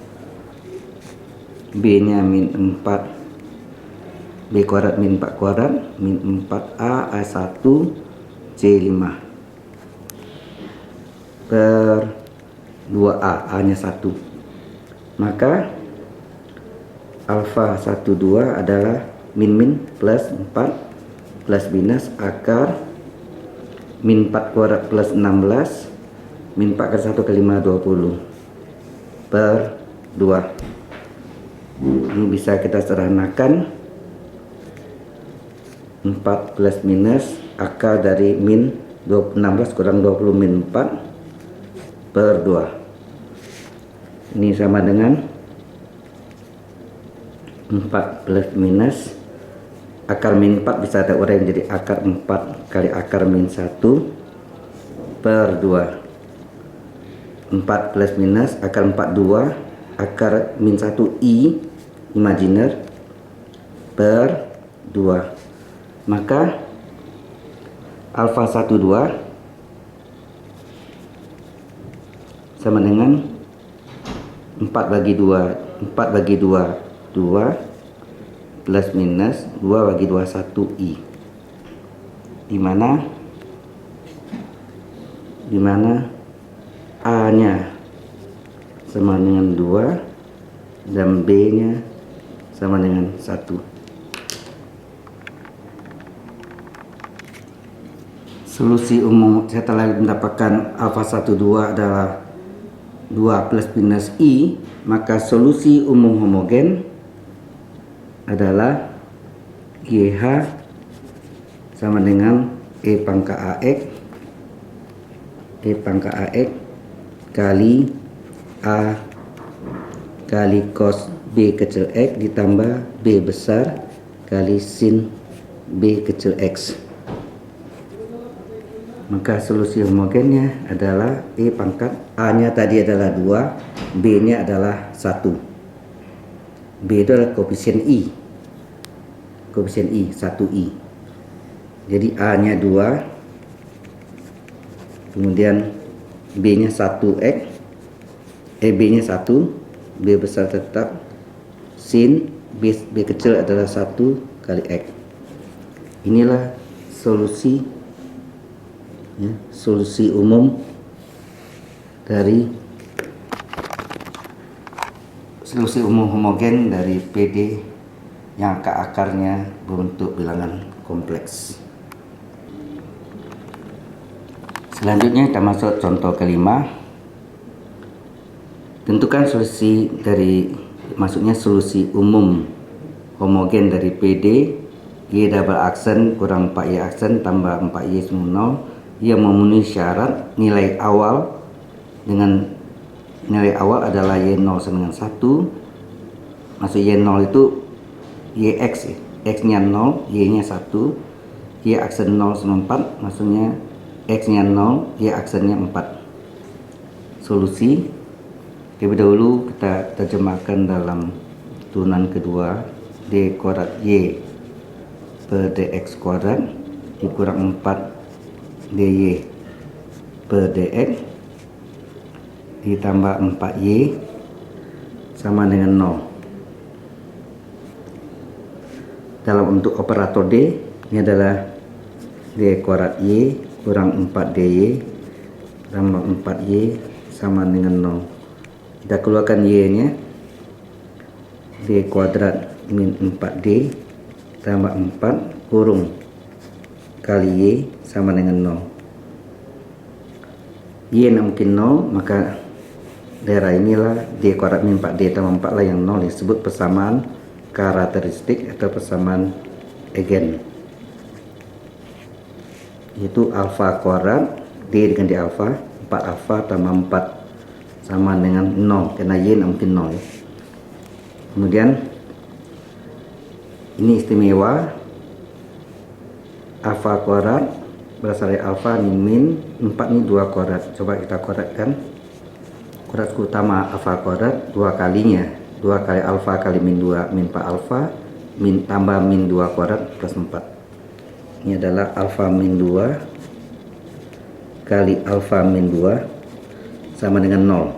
B nya min 4 B kuadrat min 4 kuadrat min 4A A1 C5 per 2A, A nya 1. Maka alfa 12 adalah min plus 4 plus minus akar min 4 kuadrat plus 16 min 4 ke 1 ke 5 20 per 2. Ini bisa kita sederhanakan, 4 plus minus akar dari min 16 kurang 20 min 4 per 2. Ini sama dengan 4 plus minus akar min 4 bisa ada uraian jadi akar 4 kali akar min 1 per 2. 4 plus minus akar 42 akar min 1 I imajiner per 2. Maka alfa 12 sama dengan 4 bagi 2 2 plus minus 2 bagi 2 1 I, dimana A nya sama dengan 2 dan B nya sama dengan 1. Solusi umum setelah mendapatkan alfa 12 adalah 2 plus minus I, maka solusi umum homogen adalah YH sama dengan E pangkat AX kali A kali cos B kecil X ditambah B besar kali sin B kecil X. Maka solusi homogennya adalah E pangkat A nya tadi adalah 2, B nya adalah 1. B itu adalah koefisien I 1I. Jadi A nya 2, kemudian B nya 1X, B nya 1, B besar tetap, sin B kecil adalah 1 kali X. Inilah solusi solusi umum dari solusi umum homogen dari PD yang akarnya berbentuk bilangan kompleks. Selanjutnya kita masuk contoh kelima. Tentukan solusi dari, maksudnya solusi umum homogen dari PD Y double aksen kurang 4Y aksen tambah 4Y semua 0 yang memenuhi syarat nilai awal adalah Y0 sama dengan 1. Maksud Y0 itu YX, X nya 0, Y nya 1, Y aksen 0 sama 4, maksudnya X nya 0, Y aksennya 4. Solusi terlebih dahulu kita terjemahkan dalam turunan kedua, D kuadrat Y per DX kuadrat dikurang 4 DY per DX ditambah 4Y sama dengan 0. Dalam bentuk operator D, ini adalah D kuadrat Y kurang 4DY tambah 4Y sama dengan 0. Kita keluarkan Y nya, D kuadrat min 4D tambah 4 kurung kali Y sama dengan 0. Y yang mungkin 0, maka daerah inilah D kuadrat min 4D tambah 4 lah yang 0 disebut persamaan karakteristik atau persamaan eigen. yaitu alfa kuadrat D dengan D alfa, 4 alfa tambah 4 sama dengan 0, karena Y mungkin 0 ya. Kemudian ini istimewa, alfa kuadrat berasal dari alfa, ini min, 4 ini 2 kuadrat. Coba kita kuadratkan. Kuadrat utama alfa kuadrat 2 kalinya, 2 kali alfa kali min 2, min 4 alfa, min tambah min 2 kuadrat plus 4. Ini adalah alfa min 2 kali alfa min 2 sama dengan 0,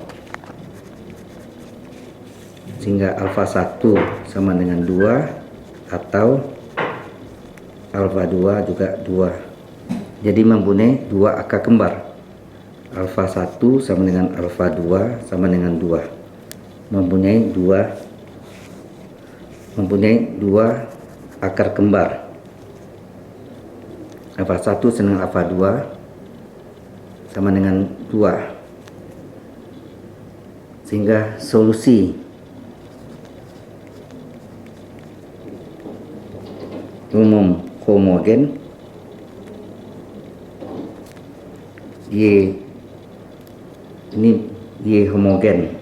sehingga alfa 1 sama dengan 2 atau alfa 2 juga 2. Jadi mempunyai 2 angka kembar. Alfa 1 sama dengan alfa 2 sama dengan 2, mempunyai 2 akar kembar. Alfa 1 sama dengan alfa 2 sama dengan 2, sehingga solusi umum homogen Y, ini Y homogen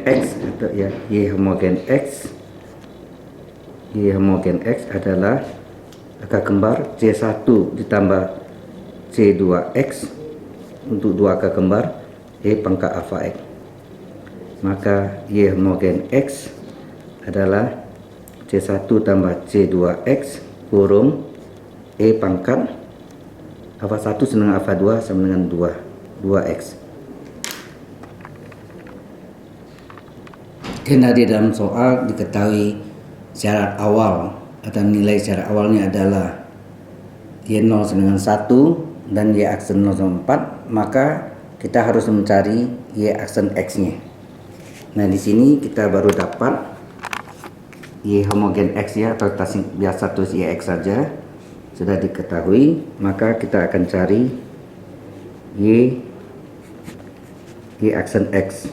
X atau ya Y homogen X adalah angka kembar C1 ditambah C2X untuk 2 angka kembar E pangkat alfa X. Maka Y homogen X adalah C1 tambah C2X kurung E pangkat alfa 1 sama dengan alfa 2 sama dengan 2X. Karena di dalam soal diketahui syarat awal atau nilai syarat awalnya adalah Y0 sama dengan 1 dan Y aksen 0 sama 4, maka kita harus mencari Y aksen X-nya. Nah, di sini kita baru dapat Y homogen X ya, atau kita biasa tulis Y X saja. Sudah diketahui, maka kita akan cari Y aksen X.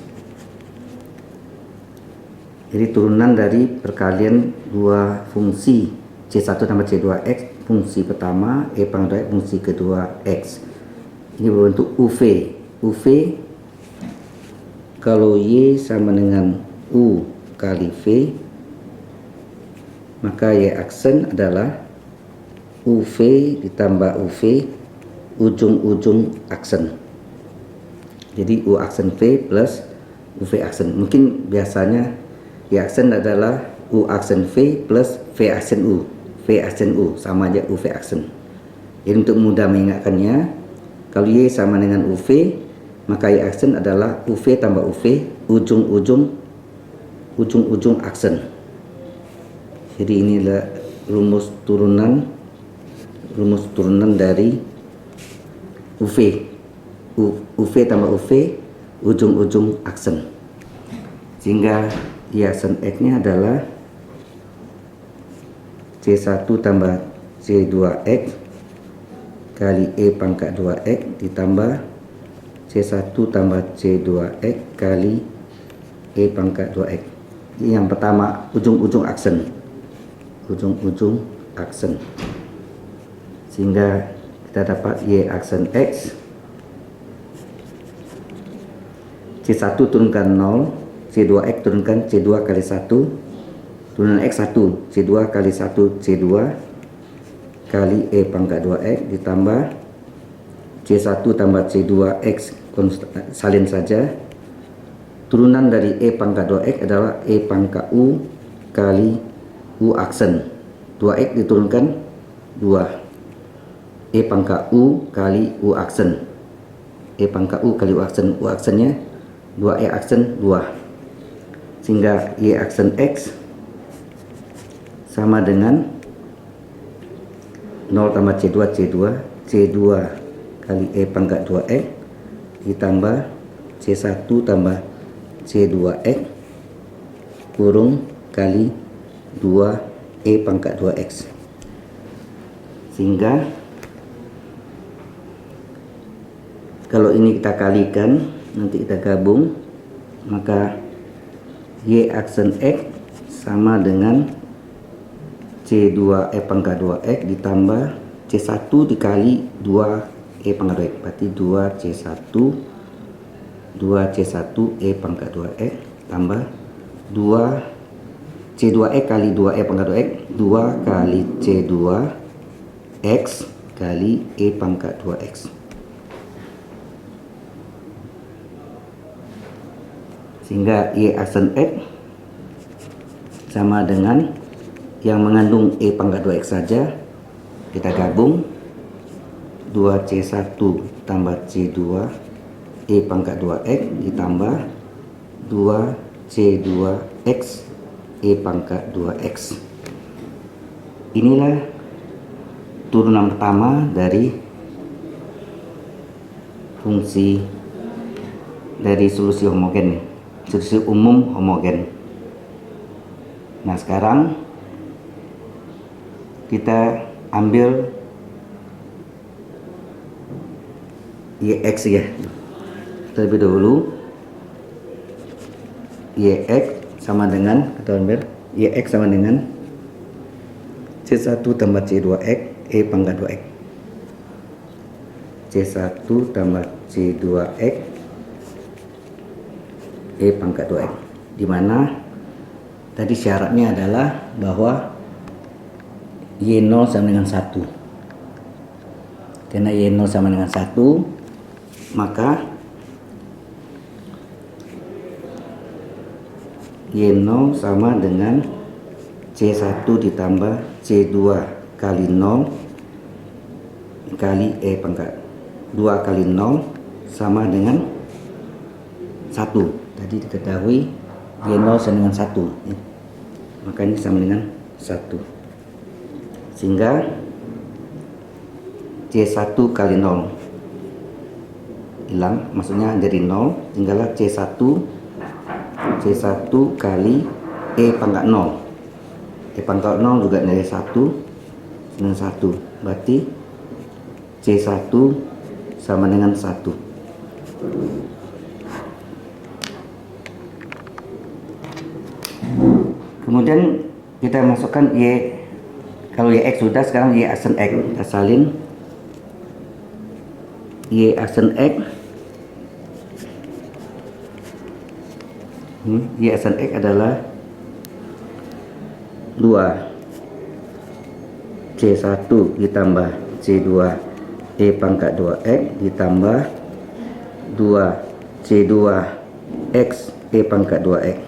Jadi turunan dari perkalian dua fungsi C1 tambah C2X, fungsi pertama E pangkat 2X, fungsi kedua X. Ini berbentuk UV. Kalau Y sama dengan U kali V, maka Y aksen adalah UV ditambah UV ujung-ujung aksen. Jadi U aksen V plus UV aksen. Mungkin biasanya Y aksen adalah U aksen V plus V aksen U. V aksen U sama aja UV aksen. Jadi untuk mudah mengingatkannya, kalau Y sama dengan UV, maka Y aksen adalah UV tambah UV ujung-ujung aksen. Jadi inilah rumus turunan dari UV. UV tambah UV ujung-ujung aksen. Sehingga Y aksen X-nya adalah C1 tambah C2X kali E pangkat 2X ditambah C1 tambah C2X kali E pangkat 2X. Ini yang pertama, ujung-ujung aksen. Sehingga kita dapat Y aksen X. C1 turunkan 0, C2X turunkan C2 kali 1, turunan X 1, C2 kali 1 C2 kali E pangkat 2X ditambah C1 tambah C2X salin saja. Turunan dari E pangkat 2X adalah E pangkat U kali U aksen. 2X diturunkan 2, E pangkat U kali U aksen. E pangkat U kali U aksen. U aksennya 2E aksen 2, sehingga Y aksen X sama dengan 0 tambah C2 kali E pangkat 2X ditambah C1 tambah C2X kurung kali 2E pangkat 2X. Sehingga kalau ini kita kalikan, nanti kita gabung, maka Y aksen X sama dengan C2 E pangkat 2X ditambah C1 dikali 2 E pangkat 2X, berarti 2C1 E pangkat 2X tambah 2 C2X kali 2 E pangkat 2X, 2 kali C2X kali E pangkat 2X. Sehingga Y aksen X sama dengan yang mengandung E pangkat 2X saja, kita gabung 2C1 tambah C2 E pangkat 2X ditambah 2C2X E pangkat 2X. Inilah turunan pertama dari fungsi dari solusi homogen, solusi umum homogen. Nah, sekarang kita ambil YX ya. Terlebih dahulu YX sama dengan, kita ambil YX sama dengan C1 tambah C2X E pangkat 2X. C1 tambah C2X E pangkat 2X, dimana tadi syaratnya adalah bahwa Y0 sama dengan 1. Karena Y0 sama dengan 1, maka Y0 sama dengan C1 ditambah C2 kali 0 kali E pangkat 2 kali 0 sama dengan 1. Tadi diketahui Y0 sama dengan 1, maka ini sama dengan 1. Sehingga C1 kali 0 hilang, maksudnya jadi 0, tinggallah C1 kali E pangkat 0. E pangkat 0 juga nilai 1 dengan 1, berarti C1 sama dengan 1. Kemudian kita masukkan Y, kalau YX sudah, sekarang Y aksen X. Kita salin Y aksen X. Y aksen X adalah 2 C1 ditambah C2 E pangkat 2X ditambah 2 C2 X E pangkat 2X.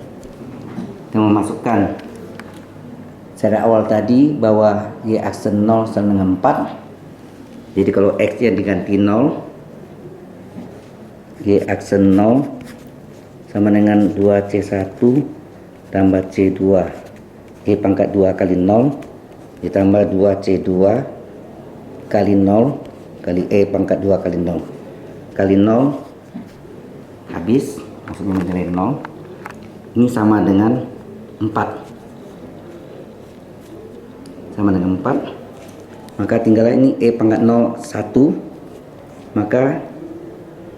Kita memasukkan secara awal tadi bahwa Y aksen 0 sama dengan 4. Jadi kalau X nya diganti 0, Y aksen 0 sama dengan 2C1 tambah C2 E pangkat 2 kali 0 ditambah 2C2 kali 0 kali E pangkat 2 kali 0 kali 0 habis, maksudnya menjadi 0. Ini sama dengan 4, sama dengan 4, maka tinggal ini E pangkat 0 1, maka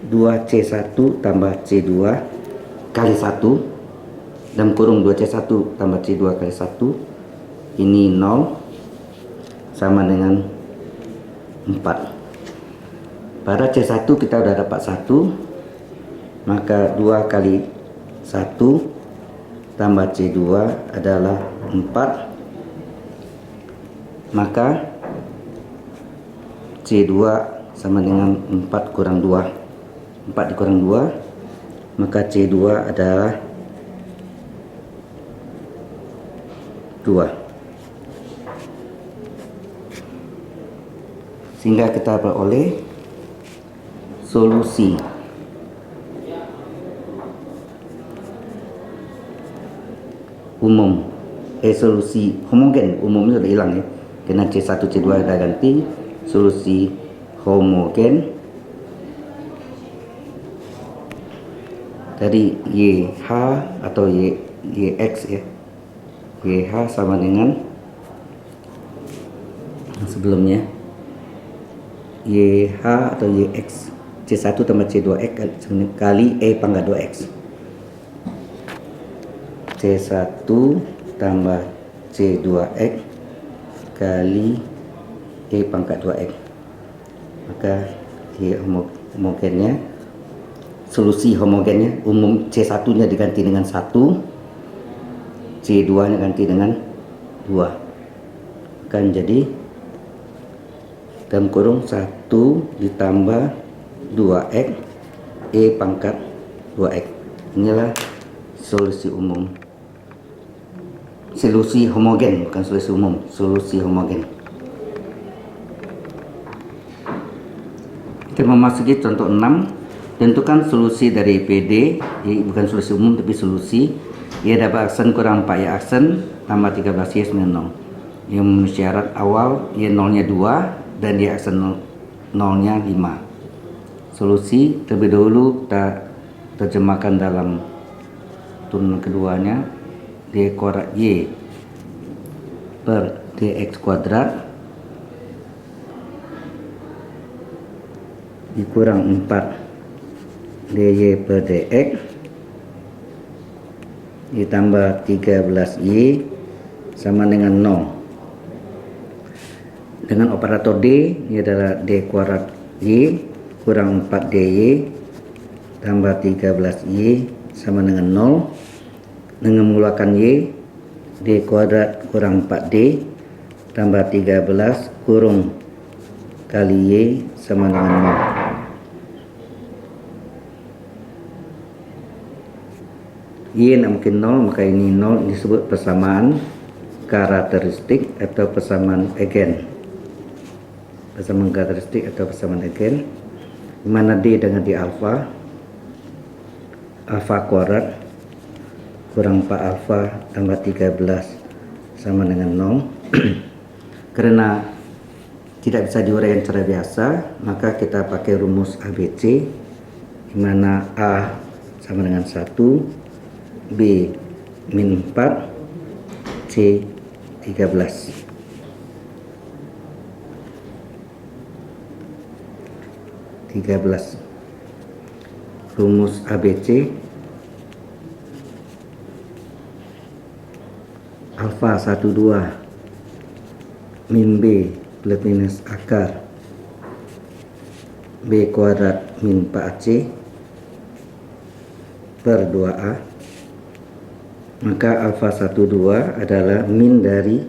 2C1 tambah C2 kali 1 dan kurung 2C1 tambah C2 kali 1, ini 0 sama dengan 4. Pada C1 kita sudah dapat 1, maka 2 kali 1 tambah C2 adalah 4, maka C2 sama dengan 4 kurang 2, 4 dikurang 2, maka C2 adalah 2. Sehingga kita peroleh solusi umum, solusi homogen. Umumnya sudah hilang ya, karena C1 C2 sudah ganti. Solusi homogen dari YH atau YX ya. YH sama dengan sebelumnya YH atau YX, C1 tambah C2X kali E pangkat 2X. C1 tambah C2X kali E pangkat 2X. Maka Y homogennya, solusi homogennya, umum C1 nya diganti dengan 1, C2 nya ganti dengan 2, akan jadi dalam kurung 1 ditambah 2X E pangkat 2X. Inilah solusi umum, solusi homogen, bukan solusi umum, solusi homogen. Kita memasuki contoh 6. Tentukan solusi dari PD, bukan solusi umum tapi solusi. Ia dapat aksen kurang 4 Y aksen tambah 13 Y sama 0. Yang memenuhi syarat awal Y 0-nya 2 dan Y aksen 0-nya 5. Solusi terlebih dahulu kita terjemahkan dalam turunan keduanya, D kuadrat Y per DX kuadrat dikurang 4 DY per DX ditambah 13Y sama dengan 0. Dengan operator D, ini adalah D kuadrat Y kurang 4 DY tambah 13Y sama dengan 0. Dengan mengeluarkan Y, D kuadrat kurang 4D tambah 13 kurung kali Y sama dengan 0. Y nak mungkin 0, maka ini 0 disebut persamaan karakteristik atau persamaan eigen. Persamaan karakteristik atau persamaan eigen, di mana D dengan D alfa, alfa kuadrat kurang 4 alfa tambah 13 sama dengan 0. Karena tidak bisa diuraikan secara biasa, maka kita pakai rumus ABC, di mana A sama dengan 1, B min 4, C 13. Rumus ABC, alfa 12 min B plus minus akar B kuadrat min 4C per 2A. Maka alfa 12 adalah min dari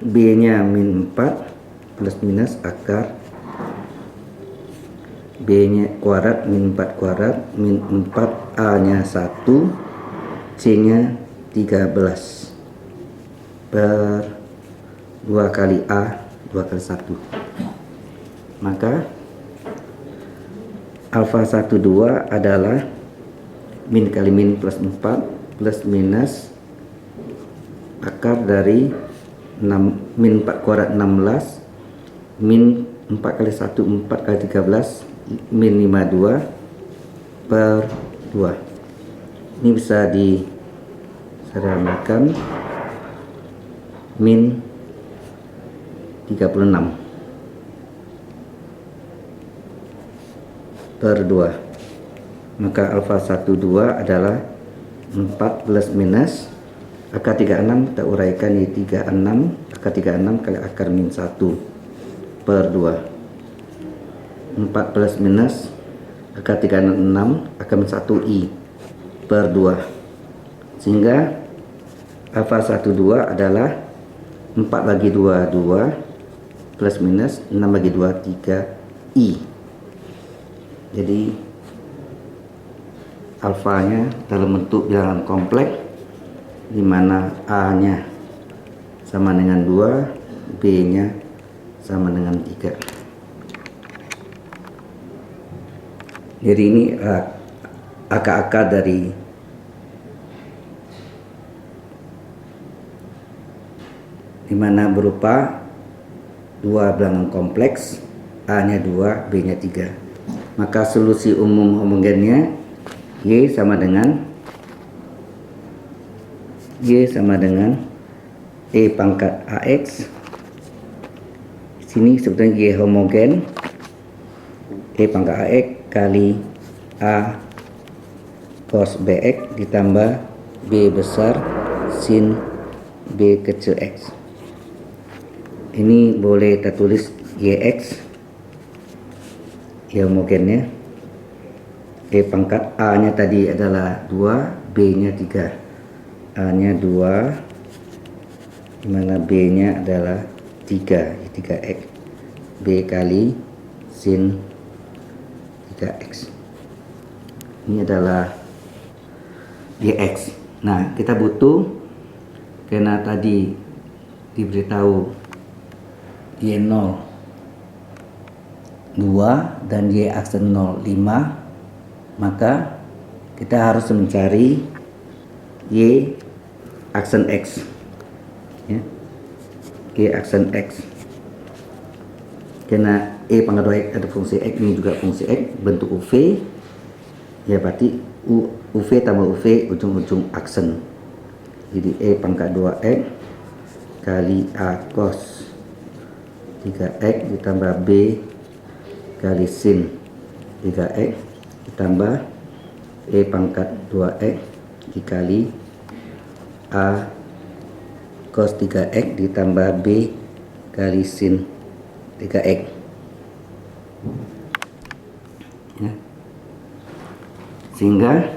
B nya min 4 plus minus akar B nya kuadrat min 4 kuadrat min 4 A nya 1, C nya 13 per 2 kali A 2 kali 1. Maka alfa 12 adalah min kali min plus 4 plus minus akar dari 6, min 4 kuadrat 16 min 4 kali 1 4 kali 13 min 52 per 2. Ini bisa disederhanakan min 36 per 2. Maka alfa 12 adalah 4 plus minus akar 36, kita uraikan di 36, akar 36 kali akar min 1 per 2. 4 plus minus akar 36 akar min 1 I per 2. Sehingga alfa 12 adalah 4 bagi 2 2 plus minus 6 bagi 2 3 I. Jadi alfanya dalam bentuk bilangan kompleks, di mana A nya sama dengan 2, B nya sama dengan 3. Jadi ini akar-akar dari di mana berupa dua bilangan kompleks, A nya 2, B nya 3. Maka solusi umum homogennya Y sama dengan E pangkat AX. Di sini sebetulnya Y homogen E pangkat AX kali A cos BX ditambah B besar sin B kecil X. ini boleh kita tulis YX, ya homogennya. Pangkat A nya tadi adalah 2, B nya 3, A nya 2, dimana B nya adalah 3, 3X, B kali sin 3X. Ini adalah YX. Nah, kita butuh, karena tadi diberitahu Y0 2 dan Y aksen 0 5, maka kita harus mencari Y aksen X, ya. Y aksen X, karena pangkat 2X ada fungsi X, ini juga fungsi X, bentuk UV, ya berarti UV tambah UV ujung-ujung aksen. Jadi pangkat 2X kali A cos 3X ditambah B kali sin 3X ditambah pangkat 2X dikali A cos 3X ditambah B kali sin 3X, ya. Sehingga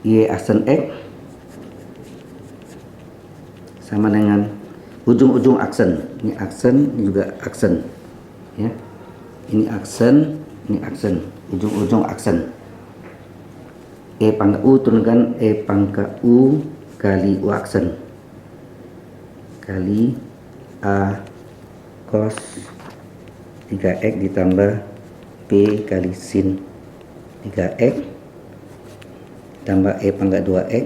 Y aksen X sama dengan ujung-ujung aksen. Ini aksen, ini juga aksen, ya. Ini aksen, ini aksen, ujung-ujung aksen. Pangkat U turunkan pangkat U kali U aksen kali A cos 3X ditambah B kali sin 3X tambah pangkat 2X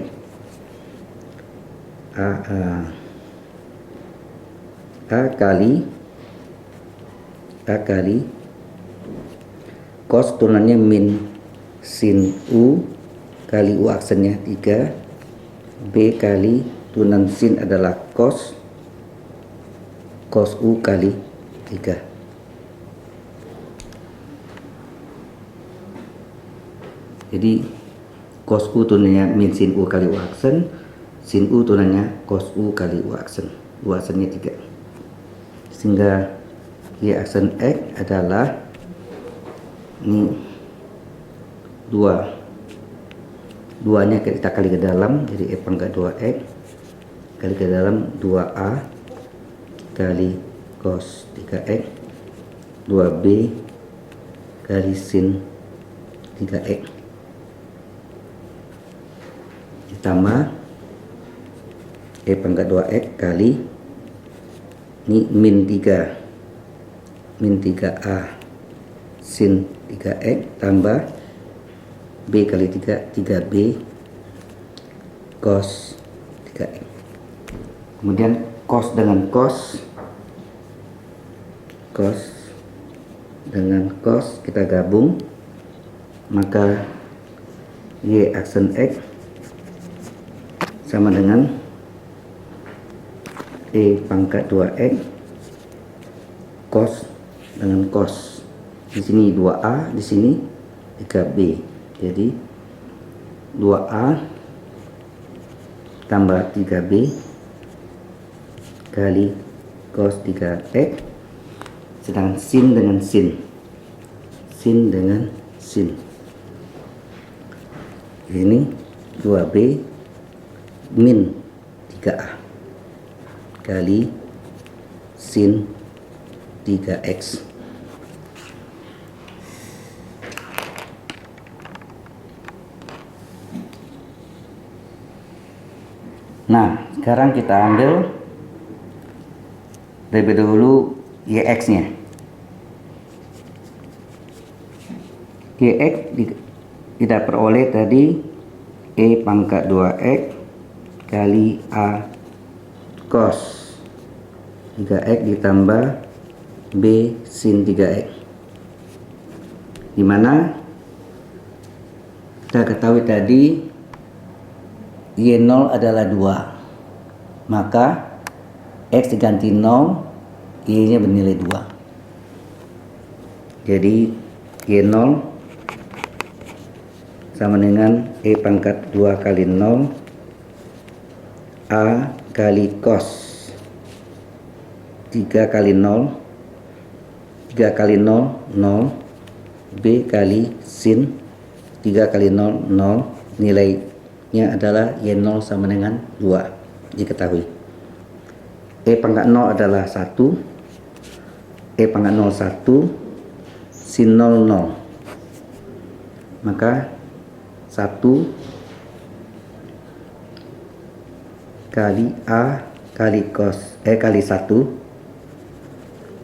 A kali cos turunannya min sin U kali U aksennya 3, B kali turunan sin adalah cos U kali 3. Jadi cos U turunannya min sin U kali U aksen, sin U turunannya cos U kali U aksen, U aksennya 3. Sehingga Y aksen X adalah ini 2 nya kita kali ke dalam, jadi pangkat 2X kali ke dalam 2A kali cos 3X 2B kali sin 3X ditambah pangkat 2X kali ini min 3A sin 3X tambah B kali 3, 3B cos 3X. Kemudian cos dengan cos dengan cos kita gabung, maka Y aksen X sama dengan pangkat 2X cos dengan cos. Di sini 2A, di sini 3B. Jadi 2A tambah 3B kali cos 3X, sedangkan sin dengan sin dengan sin. Ini 2B min 3A kali sin 3X. Nah, sekarang kita ambil lebih dahulu YX-nya. YX kita peroleh tadi pangkat 2X kali A cos 3X ditambah B sin 3X, dimana kita ketahui tadi Y0 adalah 2, maka X diganti 0, Y nya bernilai 2. Jadi Y0 sama dengan pangkat 2 kali 0 A kali cos 3 kali 0, 3 kali 0, 0, B kali sin 3 kali 0, 0, nilainya adalah Y0 sama dengan 2, diketahui. E pangkat 0 adalah 1, E pangkat 0, 1, sin 0, 0. Maka 1 kali A kali cos kali 1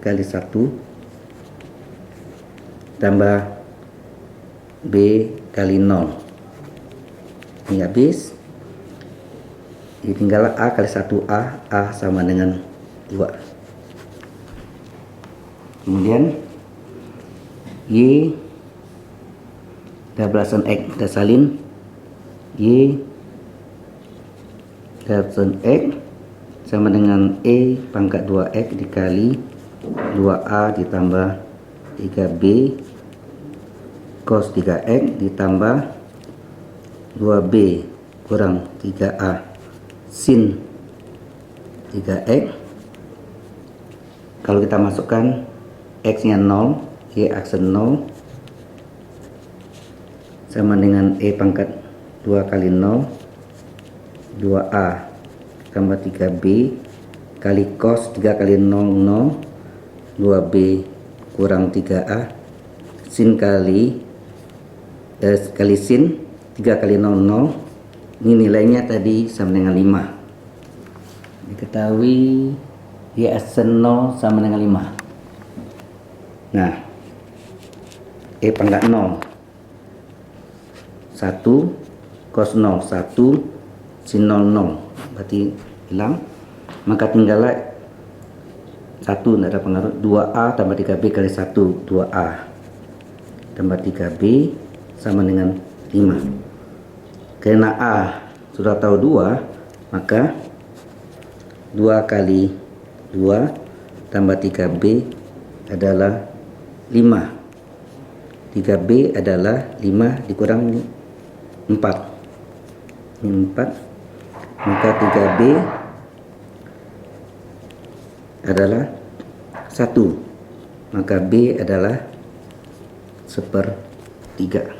kali 1 tambah B kali 0. Ini habis. Ini tinggal A kali 1A, A sama dengan 2. Kemudian Y double X kita salin, Y double X sama dengan E pangkat 2X dikali 2A ditambah 3B cos 3X ditambah 2B kurang 3A sin 3X. Kalau kita masukkan X nya 0, Y aksen 0 sama dengan E pangkat 2 kali 0 2A tambah 3B kali cos 3 kali 0, 0, 2B kurang 3A sin kali sin 3 kali 0, 0. Ini nilainya tadi sama dengan 5. Diketahui Y aksen 0 sama dengan 5. Nah, E pangkat 0 1 cos 0 1 sin 0, 0 berarti hilang. Maka tinggallah 1 tidak ada pengaruh, 2A tambah 3B kali 1 2A tambah 3B sama dengan 5. Karena A sudah tahu 2, maka 2 kali 2 tambah 3B adalah 5. 3B adalah 5 dikurang 4. Ini 4. Maka 3B adalah 1. Maka B adalah 1/3.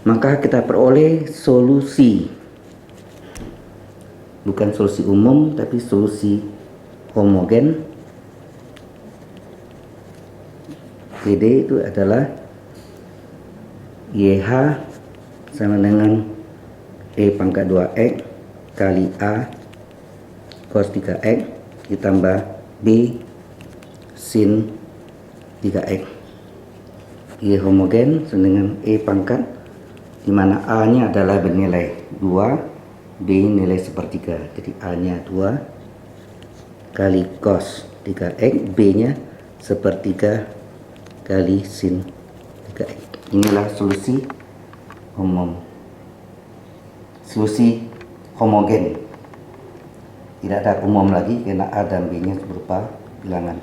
Maka kita peroleh solusi, bukan solusi umum tapi solusi homogen. PD itu adalah YH sama dengan E pangkat 2X kali A cos 3X ditambah B sin 3X. Y homogen sama dengan E pangkat, di mana A nya adalah bernilai 2, B nilai 1/3. Jadi A nya 2 kali cos 3X, B nya 1/3 kali sin 3X. Inilah solusi solusi homogen. Tidak ada umum lagi karena A dan B nya berupa bilangan.